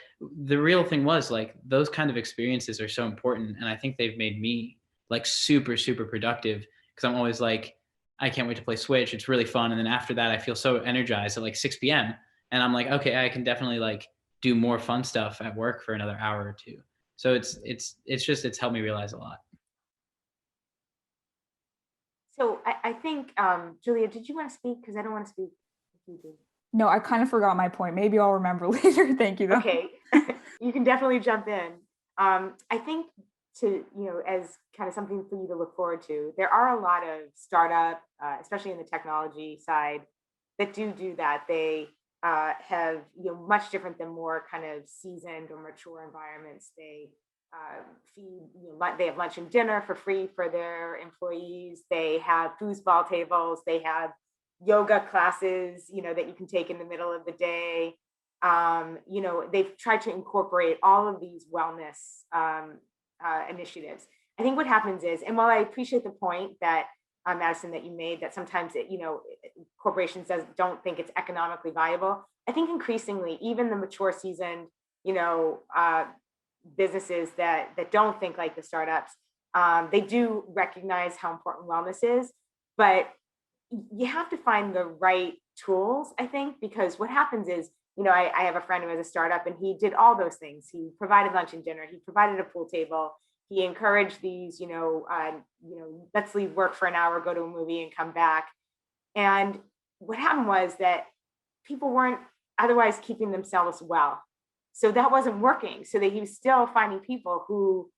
the real thing was like those kind of experiences are so important, and I think they've made me like super productive, because I'm always like, I can't wait to play Switch. It's really fun. And then after that, I feel so energized at like 6 p.m. And I'm like, okay, I can definitely like do more fun stuff at work for another hour or two. So it's helped me realize a lot. So I think, Julia, did you want to speak? Because I don't want to speak if you do. No, I kind of forgot my point. Maybe I'll remember later. Thank you, though. Okay, you can definitely jump in. I think as kind of something for you to look forward to, there are a lot of startup, especially in the technology side, that do that. They have, much different than more kind of seasoned or mature environments. They feed, they have lunch and dinner for free for their employees. They have foosball tables. They have yoga classes, that you can take in the middle of the day. They've tried to incorporate all of these wellness initiatives. I think what happens is, and while I appreciate the point that Madison, that you made, that sometimes corporations don't think it's economically viable. I think increasingly, even the mature, seasoned, businesses that don't think like the startups, they do recognize how important wellness is, but you have to find the right tools, I think, because what happens is, I have a friend who has a startup and he did all those things. He provided lunch and dinner. He provided a pool table. He encouraged these, let's leave work for an hour, go to a movie and come back. And what happened was that people weren't otherwise keeping themselves well. So that wasn't working. So that he was still finding people who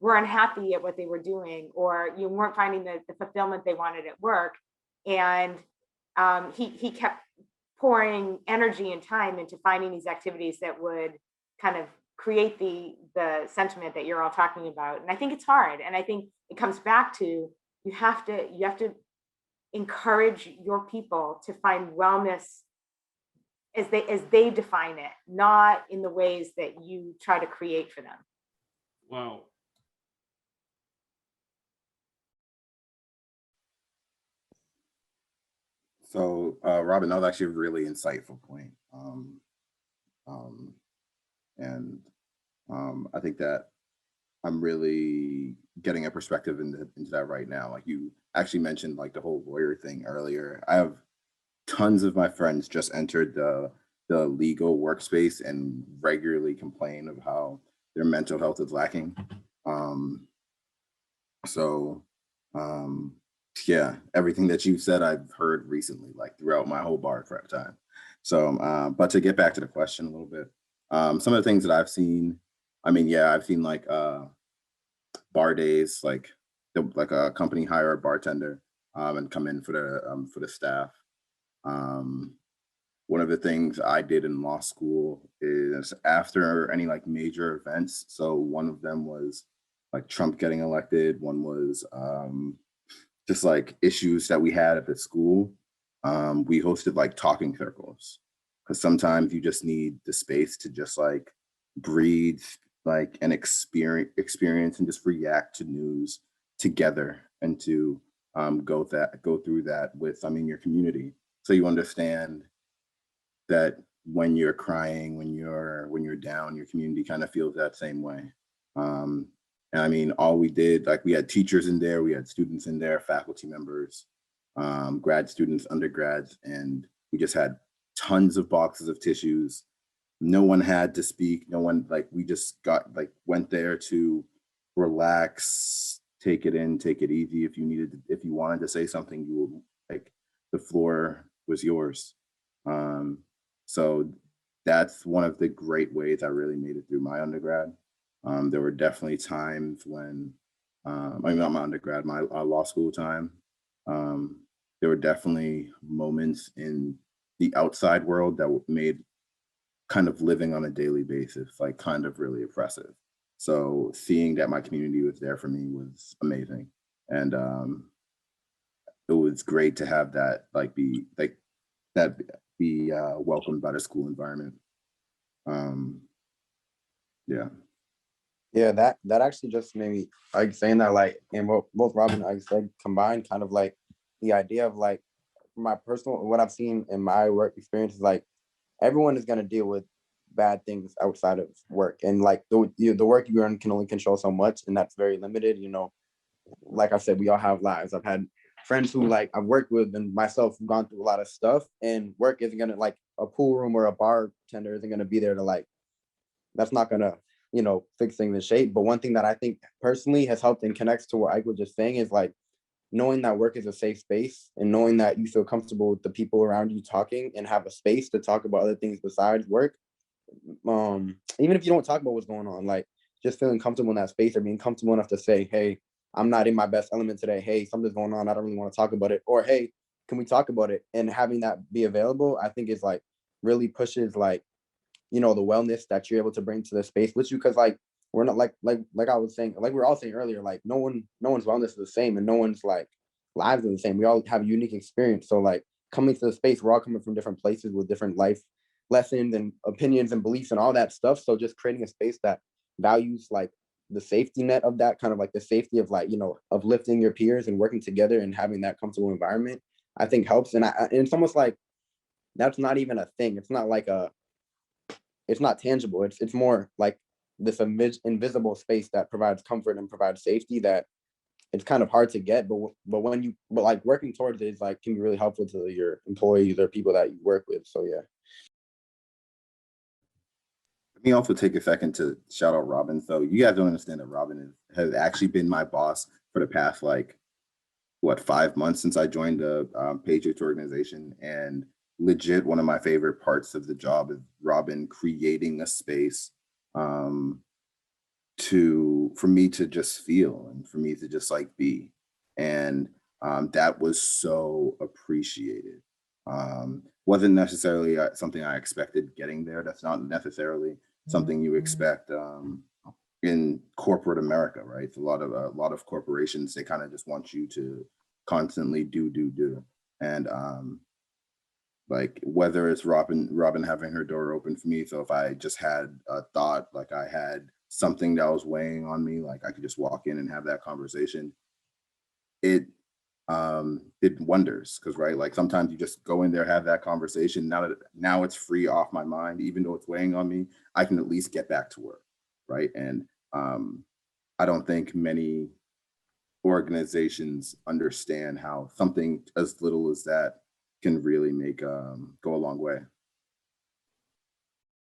were unhappy at what they were doing, or you weren't finding the fulfillment they wanted at work. And he kept pouring energy and time into finding these activities that would kind of create the sentiment that you're all talking about. And I think it's hard. And I think it comes back to, you have to encourage your people to find wellness as they define it, not in the ways that you try to create for them. Wow. So, Robyn, that was actually a really insightful point. I think that I'm really getting a perspective into that right now. Like, you actually mentioned like the whole lawyer thing earlier. I have tons of my friends just entered the legal workspace and regularly complain of how their mental health is lacking. Yeah, everything that you said, I've heard recently, like throughout my whole bar prep time. So, but to get back to the question a little bit, some of the things that I've seen, I've seen like bar days, like a company hire a bartender and come in for the staff. One of the things I did in law school is after any like major events. So one of them was like Trump getting elected. One was just like issues that we had at the school. We hosted like talking circles, because sometimes you just need the space to just like breathe, like an experience and just react to news together, and to go through that with your community, so you understand that when you're crying, when you're down, your community kind of feels that same way. And all we did, like, we had teachers in there, we had students in there, faculty members, grad students, undergrads, and we just had tons of boxes of tissues. No one had to speak. No one, like, we just went there to relax, take it in, take it easy. If you wanted to say something, the floor was yours. So that's one of the great ways I really made it through my undergrad. There were definitely times when, not my undergrad, my law school time. There were definitely moments in the outside world that made kind of living on a daily basis, like, kind of really oppressive. So seeing that my community was there for me was amazing. And it was great to have that, be welcomed by the school environment. Yeah, that actually just made me like saying that, like, and what both Robyn and I said combined, kind of like the idea of, like, my personal, what I've seen in my work experience is, like, everyone is going to deal with bad things outside of work, and like the work you're in can only control so much, and that's very limited. Like I said, we all have lives. I've had friends who, like, I've worked with, and myself, have gone through a lot of stuff, and work isn't gonna, like, a pool room or a bartender isn't gonna be there to, like, that's not gonna fix things in shape. But one thing that I think personally has helped and connects to what Ike was just saying is, like, knowing that work is a safe space, and knowing that you feel comfortable with the people around you talking, and have a space to talk about other things besides work. Even if you don't talk about what's going on, like, just feeling comfortable in that space, or being comfortable enough to say, hey, I'm not in my best element today. Hey, something's going on. I don't really want to talk about it. Or, hey, can we talk about it? And having that be available, I think, is, like, really pushes, like, the wellness that you're able to bring to the space with you. Because, like, we're not like I was saying, like we were all saying earlier, like no one's wellness is the same, and no one's like lives are the same. We all have a unique experience. So like coming to the space, we're all coming from different places with different life lessons and opinions and beliefs and all that stuff. So just creating a space that values like the safety net of that, kind of like the safety of like, you know, of lifting your peers and working together and having that comfortable environment, I think helps. And it's almost like that's not even a thing. It's not like it's not tangible. It's more like this invisible space that provides comfort and provides safety that it's kind of hard to get, but like working towards it is like can be really helpful to your employees or people that you work with. So yeah. Let me also take a second to shout out Robyn. So you guys don't understand that Robyn has actually been my boss for the past like 5 months since I joined the Patriots organization, and legit one of my favorite parts of the job is Robyn creating a space for me to just feel and for me to just like be, and that was so appreciated. Wasn't necessarily something I expected getting there. That's not necessarily something you expect in corporate America, right? It's a lot of corporations, they kind of just want you to constantly do, and like whether it's Robyn having her door open for me, so if I just had a thought, like I had something that was weighing on me, like I could just walk in and have that conversation, it did wonders. Because right, like sometimes you just go in there, have that conversation, now it's free off my mind, even though it's weighing on me, I can at least get back to work, right? And I don't think many organizations understand how something as little as that can really make go a long way.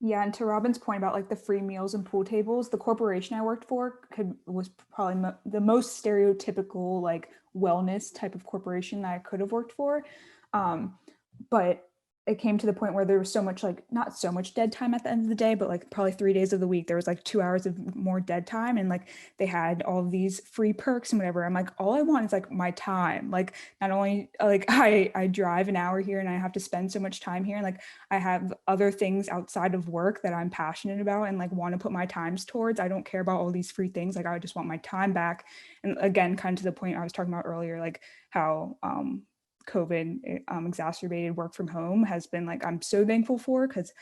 Yeah, and to Robyn's point about like the free meals and pool tables, the corporation I worked for was probably the most stereotypical like wellness type of corporation that I could have worked for. But it came to the point where there was so much, like not so much dead time at the end of the day, but like probably 3 days of the week, there was like 2 hours of more dead time. And like they had all of these free perks and whatever. I'm like, all I want is like my time. Like not only like I drive an hour here and I have to spend so much time here. And like I have other things outside of work that I'm passionate about and like want to put my times towards. I don't care about all these free things. Like I just want my time back. And again, kind of to the point I was talking about earlier, like how COVID exacerbated work from home has been like, I'm so thankful for, because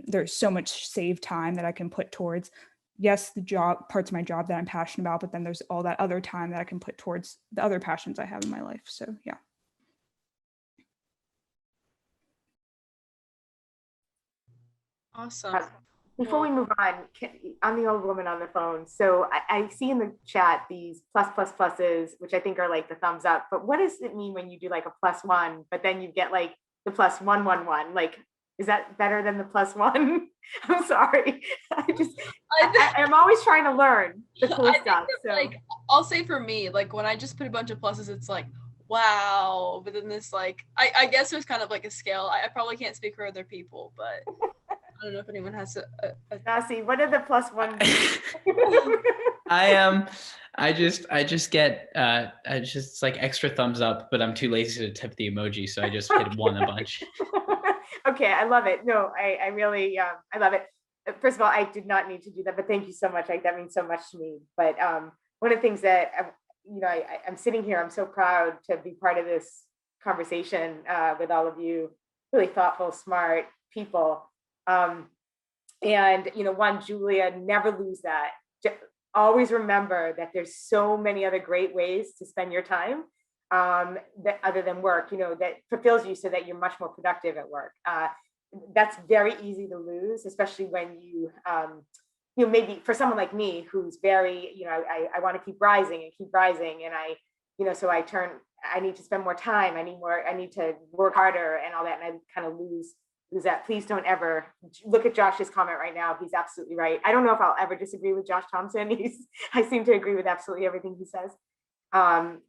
there's so much saved time that I can put towards, yes, the job, parts of my job that I'm passionate about, but then there's all that other time that I can put towards the other passions I have in my life. So yeah. Awesome. Before we move on, I'm the old woman on the phone. So I see in the chat these pluses, which I think are like the thumbs up. But what does it mean when you do like a +1, but then you get like the +111? Like, is that better than the +1? I'm sorry. I'm always trying to learn the cool stuff. So. Like, I'll say for me, like when I just put a bunch of pluses, it's like, wow. But then this, like, I guess there's kind of like a scale. I probably can't speak for other people, but I don't know if anyone has a Thanasi, what are the +1? I just get it's like extra thumbs up, but I'm too lazy to type the emoji, so I just hit one a bunch. Okay, I love it. No, I really I love it. First of all, I did not need to do that, but thank you so much. Like that means so much to me. But one of the things that I'm sitting here, I'm so proud to be part of this conversation with all of you, really thoughtful, smart people. And Julia, never lose that. Always remember that there's so many other great ways to spend your time that other than work, that fulfills you so that you're much more productive at work. That's very easy to lose, especially when you maybe for someone like me who's very, I want to keep rising and so I need to spend more time. I need to work harder and all that. And I kind of lose that. Please don't ever look at Josh's comment right now. He's absolutely right. I don't know if I'll ever disagree with Josh Thompson. I seem to agree with absolutely everything he says.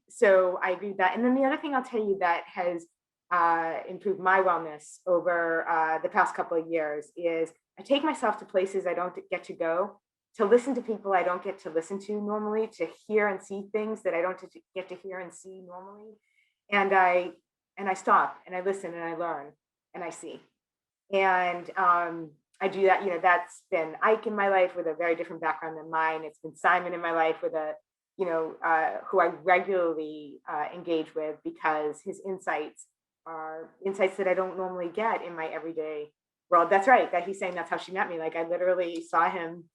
So I agree with that. And then the other thing I'll tell you that has improved my wellness over the past couple of years is I take myself to places I don't get to go, to listen to people I don't get to listen to normally, to hear and see things that I don't get to hear and see normally. And I stop and I listen and I learn and I see. And I do that, that's been Ike in my life with a very different background than mine. It's been Simon in my life with who I regularly engage with because his insights are insights that I don't normally get in my everyday world. That's right, that he's saying that's how she met me. Like I literally saw him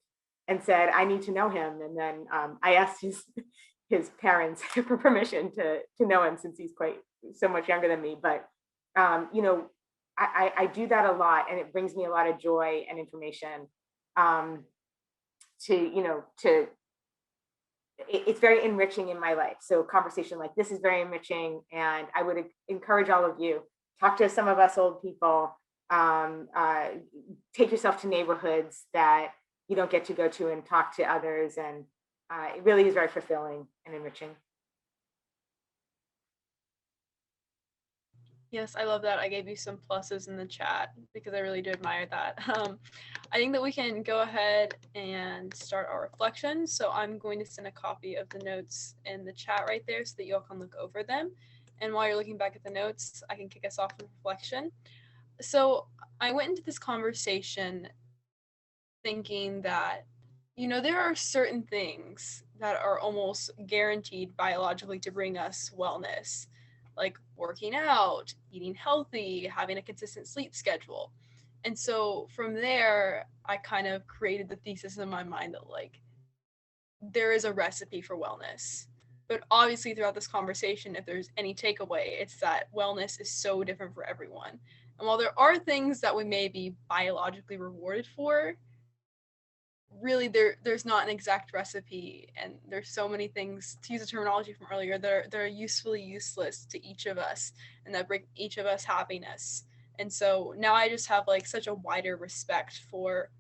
and said, I need to know him. And then I asked his parents for permission to know him since he's quite so much younger than me. But I do that a lot, and it brings me a lot of joy and information. It's very enriching in my life. So conversation like this is very enriching, and I would encourage all of you, talk to some of us old people, take yourself to neighborhoods that you don't get to go to and talk to others. And it really is very fulfilling and enriching. Yes, I love that. I gave you some pluses in the chat because I really do admire that. I think that we can go ahead and start our reflection. So I'm going to send a copy of the notes in the chat right there so that you all can look over them. And while you're looking back at the notes, I can kick us off with reflection. So I went into this conversation thinking that, there are certain things that are almost guaranteed biologically to bring us wellness, like working out, eating healthy, having a consistent sleep schedule. And so from there, I kind of created the thesis in my mind that there is a recipe for wellness. But obviously throughout this conversation, if there's any takeaway, it's that wellness is so different for everyone. And while there are things that we may be biologically rewarded for, really there's not an exact recipe, and there's so many things, to use a terminology from earlier, that are usefully useless to each of us and that bring each of us happiness. And so now I just have such a wider respect for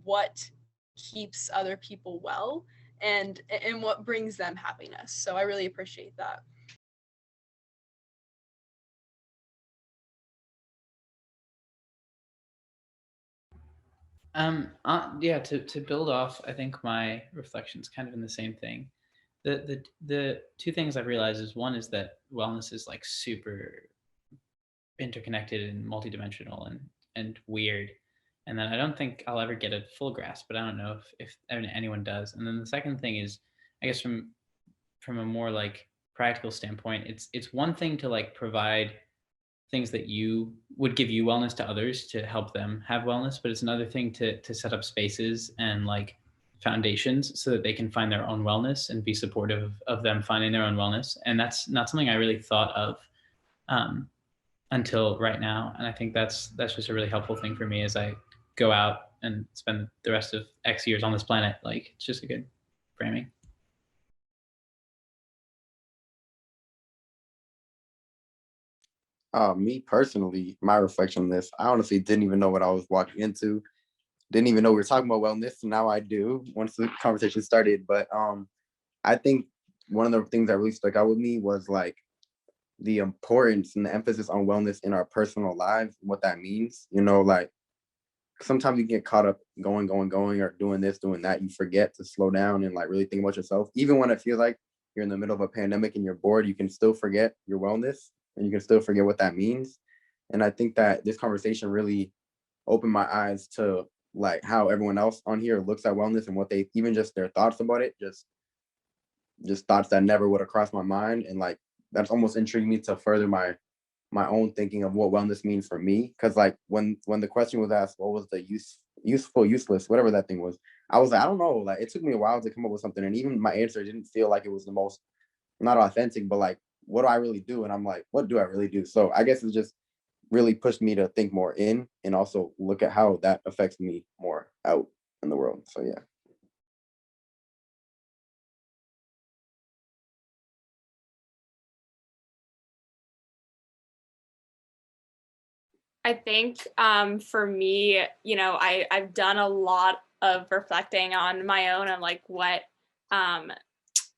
what keeps other people well and what brings them happiness. So I really appreciate that. Yeah, to build off, I think my reflection's kind of in the same thing. The two things I've realized is, one is that wellness is super interconnected and multidimensional and weird. And then I don't think I'll ever get a full grasp, but I don't know if anyone does. And then the second thing is, I guess from a more practical standpoint, it's one thing to provide things that you would give you wellness to others to help them have wellness, but it's another thing to set up spaces and foundations so that they can find their own wellness and be supportive of them finding their own wellness. And that's not something I really thought of until right now. And I think that's just a really helpful thing for me as I go out and spend the rest of X years on this planet. It's just a good framing. Me personally, my reflection on this, I honestly didn't even know what I was walking into. Didn't even know we were talking about wellness. Now I do once the conversation started. But I think one of the things that really stuck out with me was the importance and the emphasis on wellness in our personal lives, what that means. Sometimes you get caught up going or doing this, doing that. You forget to slow down and really think about yourself. Even when it feels like you're in the middle of a pandemic and you're bored, you can still forget your wellness and you can still forget what that means. And I think that this conversation really opened my eyes to how everyone else on here looks at wellness and what they, even just their thoughts about it, just thoughts that never would have crossed my mind. And that's almost intrigued me to further my own thinking of what wellness means for me. Because when the question was asked, what was the useful, useless, whatever that thing was, I was I don't know. It took me a while to come up with something, and even my answer didn't feel like it was the most, not authentic, but what do I really do? And I'm what do I really do? So I guess it's just really pushed me to think more in and also look at how that affects me more out in the world. So yeah. I think for me, I've done a lot of reflecting on my own and what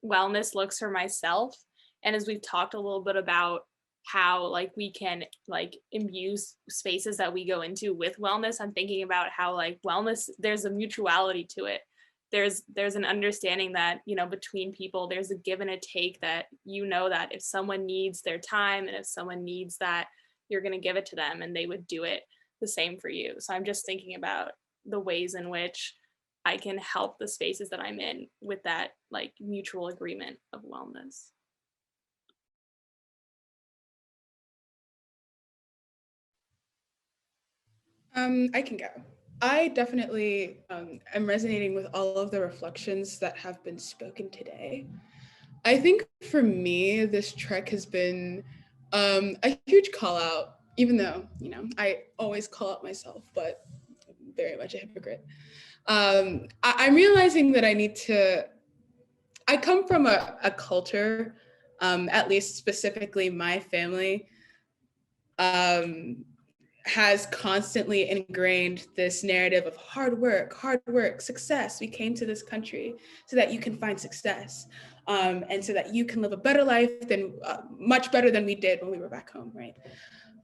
wellness looks for myself. And as we've talked a little bit about how we can imbue spaces that we go into with wellness, I'm thinking about how wellness, there's a mutuality to it. There's an understanding that, between people, there's a give and a take, that that if someone needs their time and if someone needs that, you're going to give it to them and they would do it the same for you. So I'm just thinking about the ways in which I can help the spaces that I'm in with that like mutual agreement of wellness. I can go. I definitely am resonating with all of the reflections that have been spoken today. I think for me, this trek has been a huge call out, even though, you know, I always call out myself, but I'm very much a hypocrite. I'm realizing that I come from a culture, at least specifically my family, has constantly ingrained this narrative of hard work, success. We came to this country so that you can find success, and so that you can live a better life than much better than we did when we were back home, right?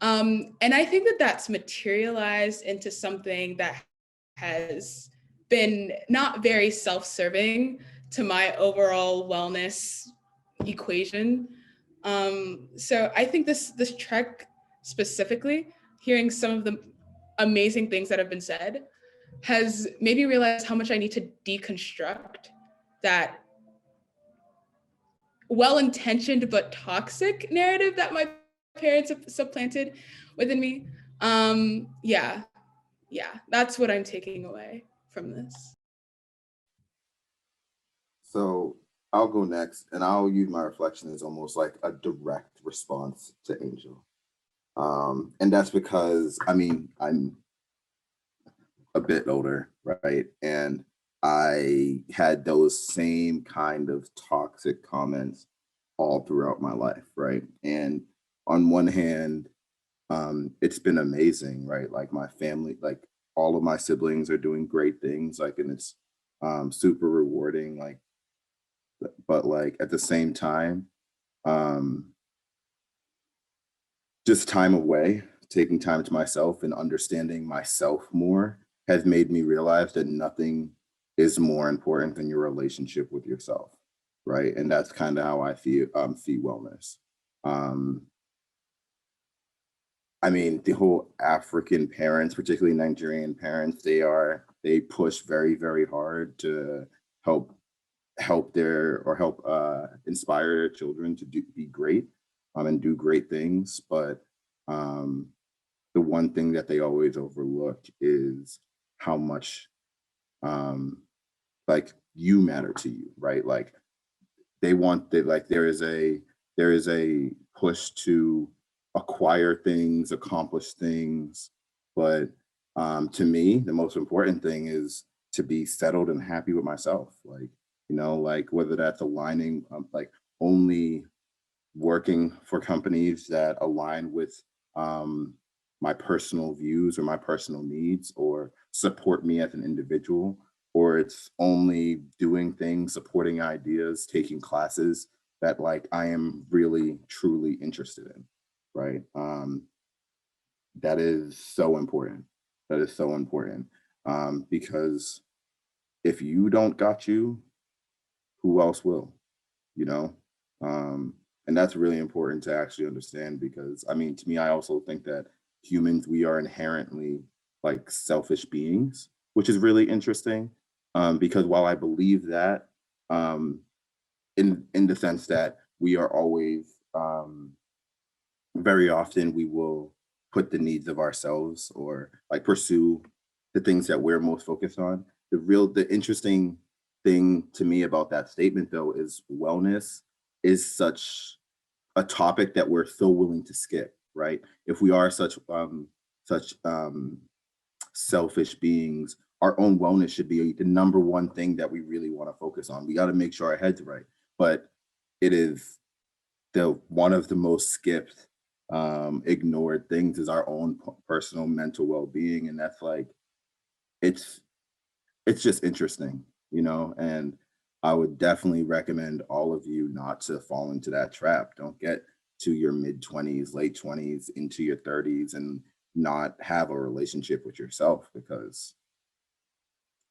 And I think that that's materialized into something that has been not very self-serving to my overall wellness equation. So I think this trek specifically, hearing some of the amazing things that have been said, has made me realize how much I need to deconstruct that well-intentioned but toxic narrative that my parents have supplanted within me. Yeah, that's what I'm taking away from this. So I'll go next, and I'll use my reflection as almost like a direct response to Angel. And that's because, I mean, I'm a bit older, right? And I had those same kind of toxic comments all throughout my life, right? And on one hand, it's been amazing, right? Like my family, like all of my siblings are doing great things, like, and it's super rewarding, like, but like at the same time, um, just time away, taking time to myself and understanding myself more has made me realize that nothing is more important than your relationship with yourself, right? And that's kind of how I see wellness. Um, I mean, the whole African parents, particularly Nigerian parents, they push very, very hard to help inspire their children to be great, and do great things. But the one thing that they always overlook is how much like you matter to you, right? Like they want that, like there is a push to acquire things, accomplish things, but to me the most important thing is to be settled and happy with myself, like, you know, like whether that's aligning, like only working for companies that align with my personal views or my personal needs or support me as an individual, or it's only doing things, supporting ideas, taking classes that like I am really truly interested in, right? That is so important. That is so important, because if you don't got you, who else will? You know, and that's really important to actually understand, because I mean, to me, I also think that humans, we are inherently like selfish beings, which is really interesting, because while I believe that, um, in the sense that we are always, very often we will put the needs of ourselves or like pursue the things that we're most focused on. The interesting thing to me about that statement though is wellness is such a topic that we're so willing to skip, right? If we are such selfish beings, our own wellness should be the number one thing that we really want to focus on. We got to make sure our head's right, but it is the one of the most skipped, ignored things is our own personal mental well-being, and that's like it's just interesting, you know. And I would definitely recommend all of you not to fall into that trap. Don't get to your mid-20s, late 20s, into your 30s and not have a relationship with yourself, because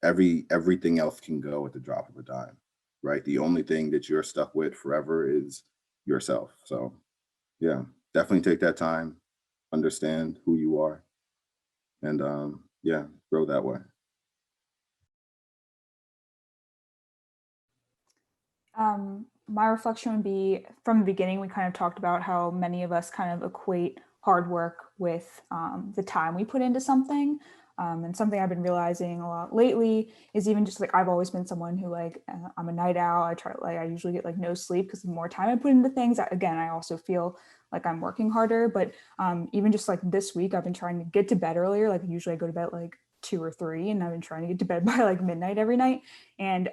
everything else can go at the drop of a dime, right? The only thing that you're stuck with forever is yourself. So yeah, definitely take that time, understand who you are, and yeah, grow that way. My reflection would be, from the beginning, we kind of talked about how many of us kind of equate hard work with the time we put into something. And something I've been realizing a lot lately is even just like, I've always been someone who like, I'm a night owl. I usually get like no sleep because the more time I put into things, again, I also feel like I'm working harder. But even just like this week, I've been trying to get to bed earlier. Like usually I go to bed like 2 or 3, and I've been trying to get to bed by like midnight every night. And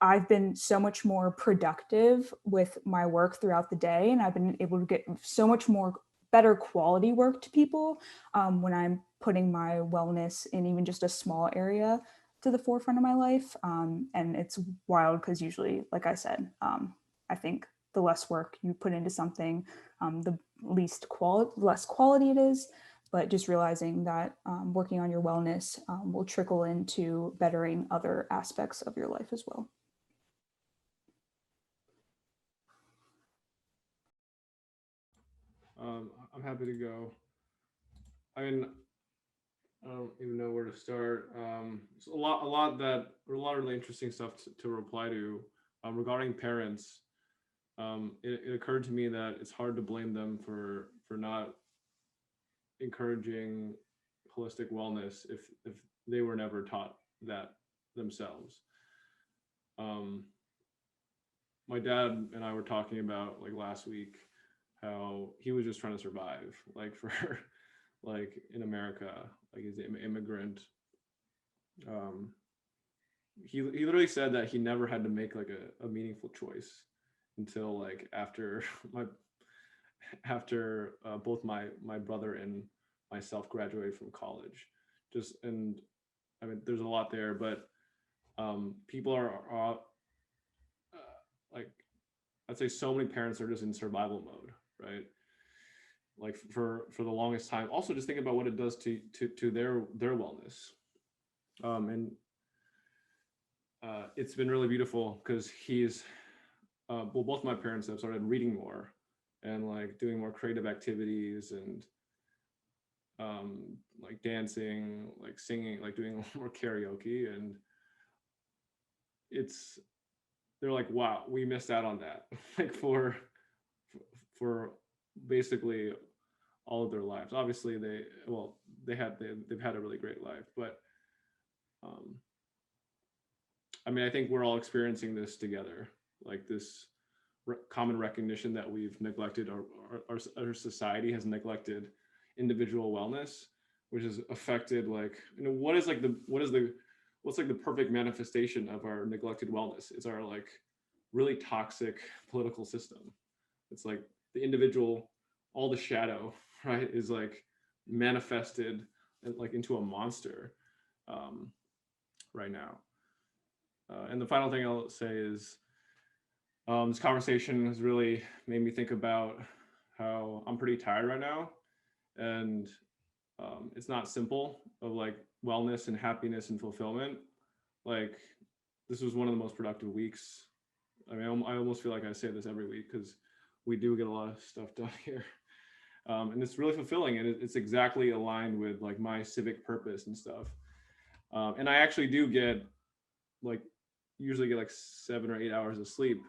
I've been so much more productive with my work throughout the day, and I've been able to get so much more better quality work to people when I'm putting my wellness in even just a small area to the forefront of my life. And it's wild because usually, like I said, I think the less work you put into something, the less quality it is. But just realizing that working on your wellness will trickle into bettering other aspects of your life as well. I'm happy to go. I mean, I don't even know where to start. There's a lot of really interesting stuff to reply to regarding parents. It occurred to me that it's hard to blame them for not encouraging holistic wellness if they were never taught that themselves. My dad and I were talking about like last week how he was just trying to survive, like for like in America, like he's an immigrant. He literally said that he never had to make like a meaningful choice until like after both my brother and myself graduated from college. And I mean, there's a lot there, but people are like, I'd say so many parents are just in survival mode, right? Like for the longest time. Also, just think about what it does to their wellness. And it's been really beautiful because both my parents have started reading more and like doing more creative activities and like dancing, like singing, like doing more karaoke. And they're like, wow, we missed out on that. Like for basically all of their lives. Obviously they've had a really great life, but I mean, I think we're all experiencing this together, like this common recognition that we've neglected, our society has neglected individual wellness, which has affected like, what's like the perfect manifestation of our neglected wellness? It's our like really toxic political system. It's like the individual, all the shadow, right, is like manifested like into a monster right now. And the final thing I'll say is this conversation has really made me think about how I'm pretty tired right now. And it's not simple of like wellness and happiness and fulfillment. Like this was one of the most productive weeks. I mean, I almost feel like I say this every week because we do get a lot of stuff done here. And it's really fulfilling, and it's exactly aligned with like my civic purpose and stuff. And I actually do get usually get like 7 or 8 hours of sleep,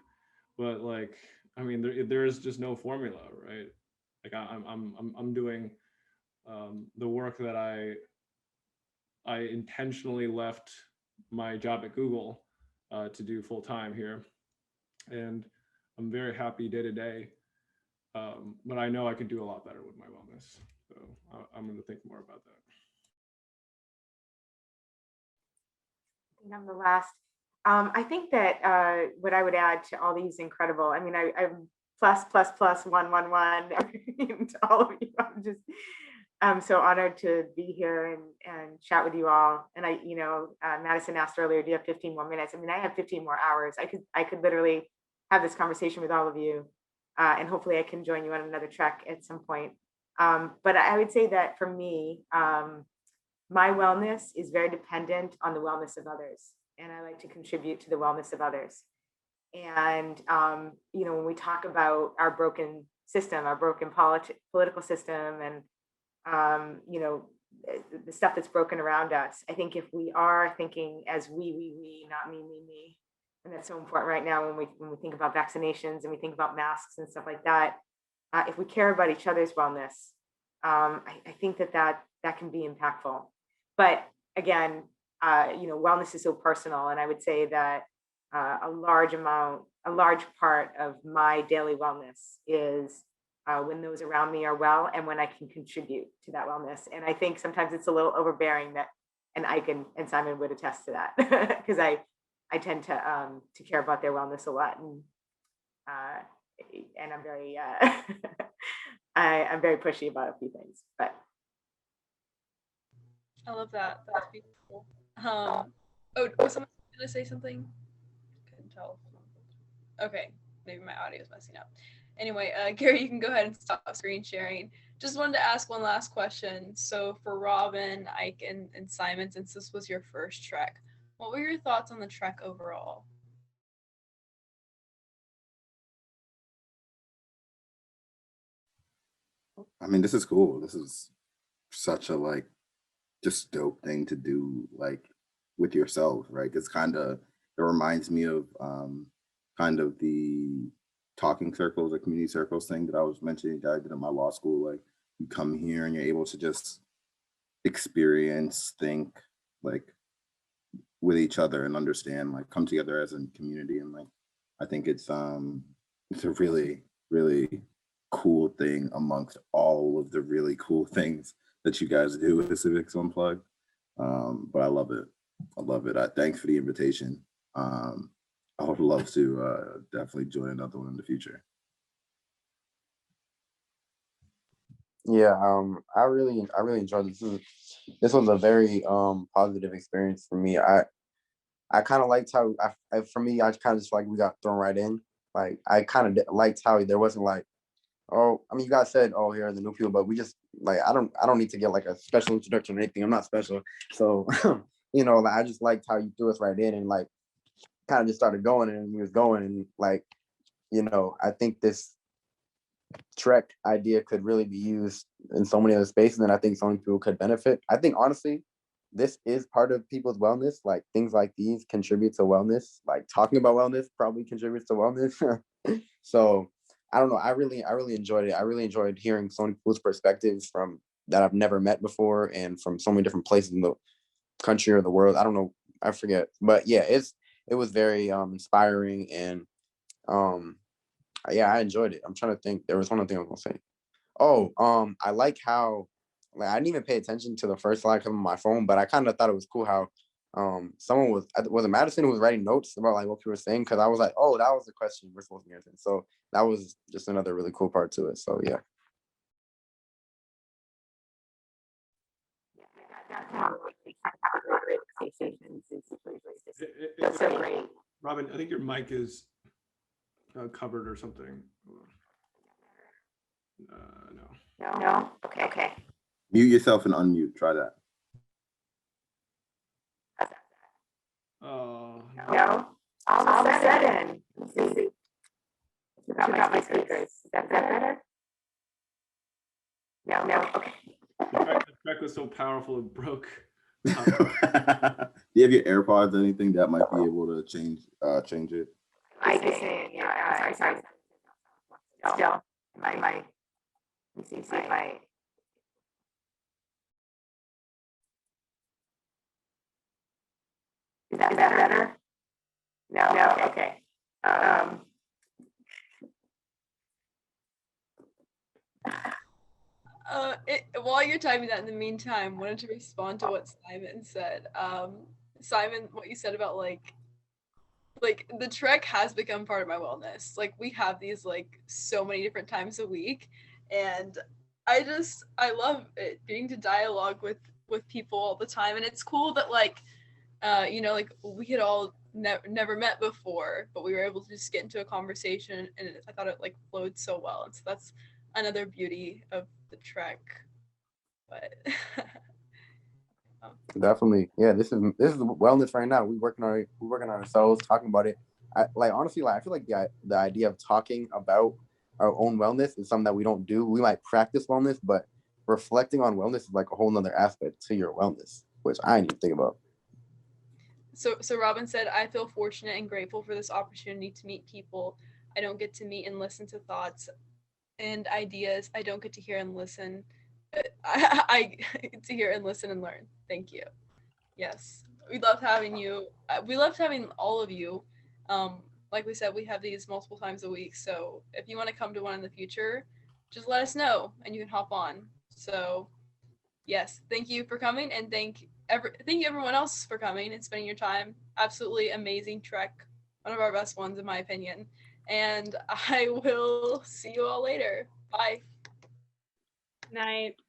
but like, I mean, there is just no formula, right? Like I'm doing the work that I intentionally left my job at Google to do full time here, and I'm very happy day to day. But I know I could do a lot better with my wellness, so I'm going to think more about that. I'm the last. I think that what I would add to all these incredible, I mean, I'm plus 111 to all of you. I'm so honored to be here and chat with you all. And Madison asked earlier, do you have 15 more minutes? I mean, I have 15 more hours. I could literally have this conversation with all of you. And hopefully I can join you on another trek at some point. But I would say that for me, my wellness is very dependent on the wellness of others. And I like to contribute to the wellness of others. And, when we talk about our broken system, our broken political system, and, the stuff that's broken around us, I think if we are thinking as we, not me, and that's so important right now when we think about vaccinations and we think about masks and stuff like that. If we care about each other's wellness, I think that can be impactful. But again, wellness is so personal, and I would say that a large part of my daily wellness is when those around me are well and when I can contribute to that wellness. And I think sometimes it's a little overbearing and Ike and Simon would attest to that because I tend to care about their wellness a lot, and I'm very I'm very pushy about a few things. But I love that. That's beautiful. Was someone gonna say something? Couldn't tell. Okay, maybe my audio is messing up. Anyway, Gary, you can go ahead and stop screen sharing. Just wanted to ask one last question. So for Robyn, Ike, and Simon, since this was your first trek, what were your thoughts on the trek overall? I mean, this is cool. This is such a just dope thing to do with yourself, right? It's it reminds me of kind of the talking circles or community circles thing that I was mentioning that I did at my law school. Like, you come here and you're able to just experience, think with each other and understand, come together as a community. And I think it's a really, really cool thing amongst all of the really cool things that you guys do with the Civics Unplugged. But I love it. I love it. Thanks for the invitation. I would love to definitely join another one in the future. Yeah, I really enjoyed this. This was a very positive experience for me. I kind of liked how for me, I kind of just we got thrown right in. I kind of liked how there wasn't oh, I mean, you guys said, oh, here are the new people, but we just I don't need to get a special introduction or anything. I'm not special, so I just liked how you threw us right in and kind of just started going, and we was going, and I think this trek idea could really be used in so many other spaces, and I think so many people could benefit. I think honestly, this is part of people's wellness. Things like these contribute to wellness. Talking about wellness probably contributes to wellness. So I don't know. I really enjoyed it. I really enjoyed hearing so many people's perspectives from that I've never met before, and from so many different places in the country or the world. I don't know. I forget, but yeah, it was very inspiring, and yeah, I enjoyed it. I'm trying to think. There was one other thing I was gonna say. Oh, I like how I didn't even pay attention to the first slide coming on my phone, but I kind of thought it was cool how someone was it Madison who was writing notes about what people were saying, because I was like, oh, that was the question we're supposed to answer. So that was just another really cool part to it. So yeah. It's so great. Robyn, I think your mic is covered or something. No. Okay. Mute yourself and unmute. Try that. Oh. No. All of a sudden. Let's see. About my speakers. Is that better? No. Okay. The track was so powerful it broke. Do you have your AirPods or anything that might be able to change it? I just say, yeah. Sorry. Still, my. Let me see if my. Is that better? No. Okay. While you're typing that in the meantime, wanted to respond to what Simon said. Simon, what you said about the trek has become part of my wellness. We have these so many different times a week, and I love it, being to dialogue with people all the time. And it's cool that we had all never met before, but we were able to just get into a conversation, and I thought it flowed so well. And so that's another beauty of the trek. But Definitely, yeah. This is wellness right now. We're working on ourselves, talking about it. Honestly, I feel like the idea of talking about our own wellness is something that we don't do. We might practice wellness, but reflecting on wellness is a whole nother aspect to your wellness, which I didn't even think about. So Robyn said, I feel fortunate and grateful for this opportunity to meet people I don't get to meet and listen to thoughts and ideas I don't get to hear and listen. I get to hear and listen and learn. Thank you. Yes, we loved having you. We loved having all of you. Like we said, we have these multiple times a week. So if you want to come to one in the future, just let us know and you can hop on. So yes, thank you for coming, and thank you everyone else for coming and spending your time. Absolutely amazing trek, one of our best ones in my opinion. And I will see you all later. Bye. Night.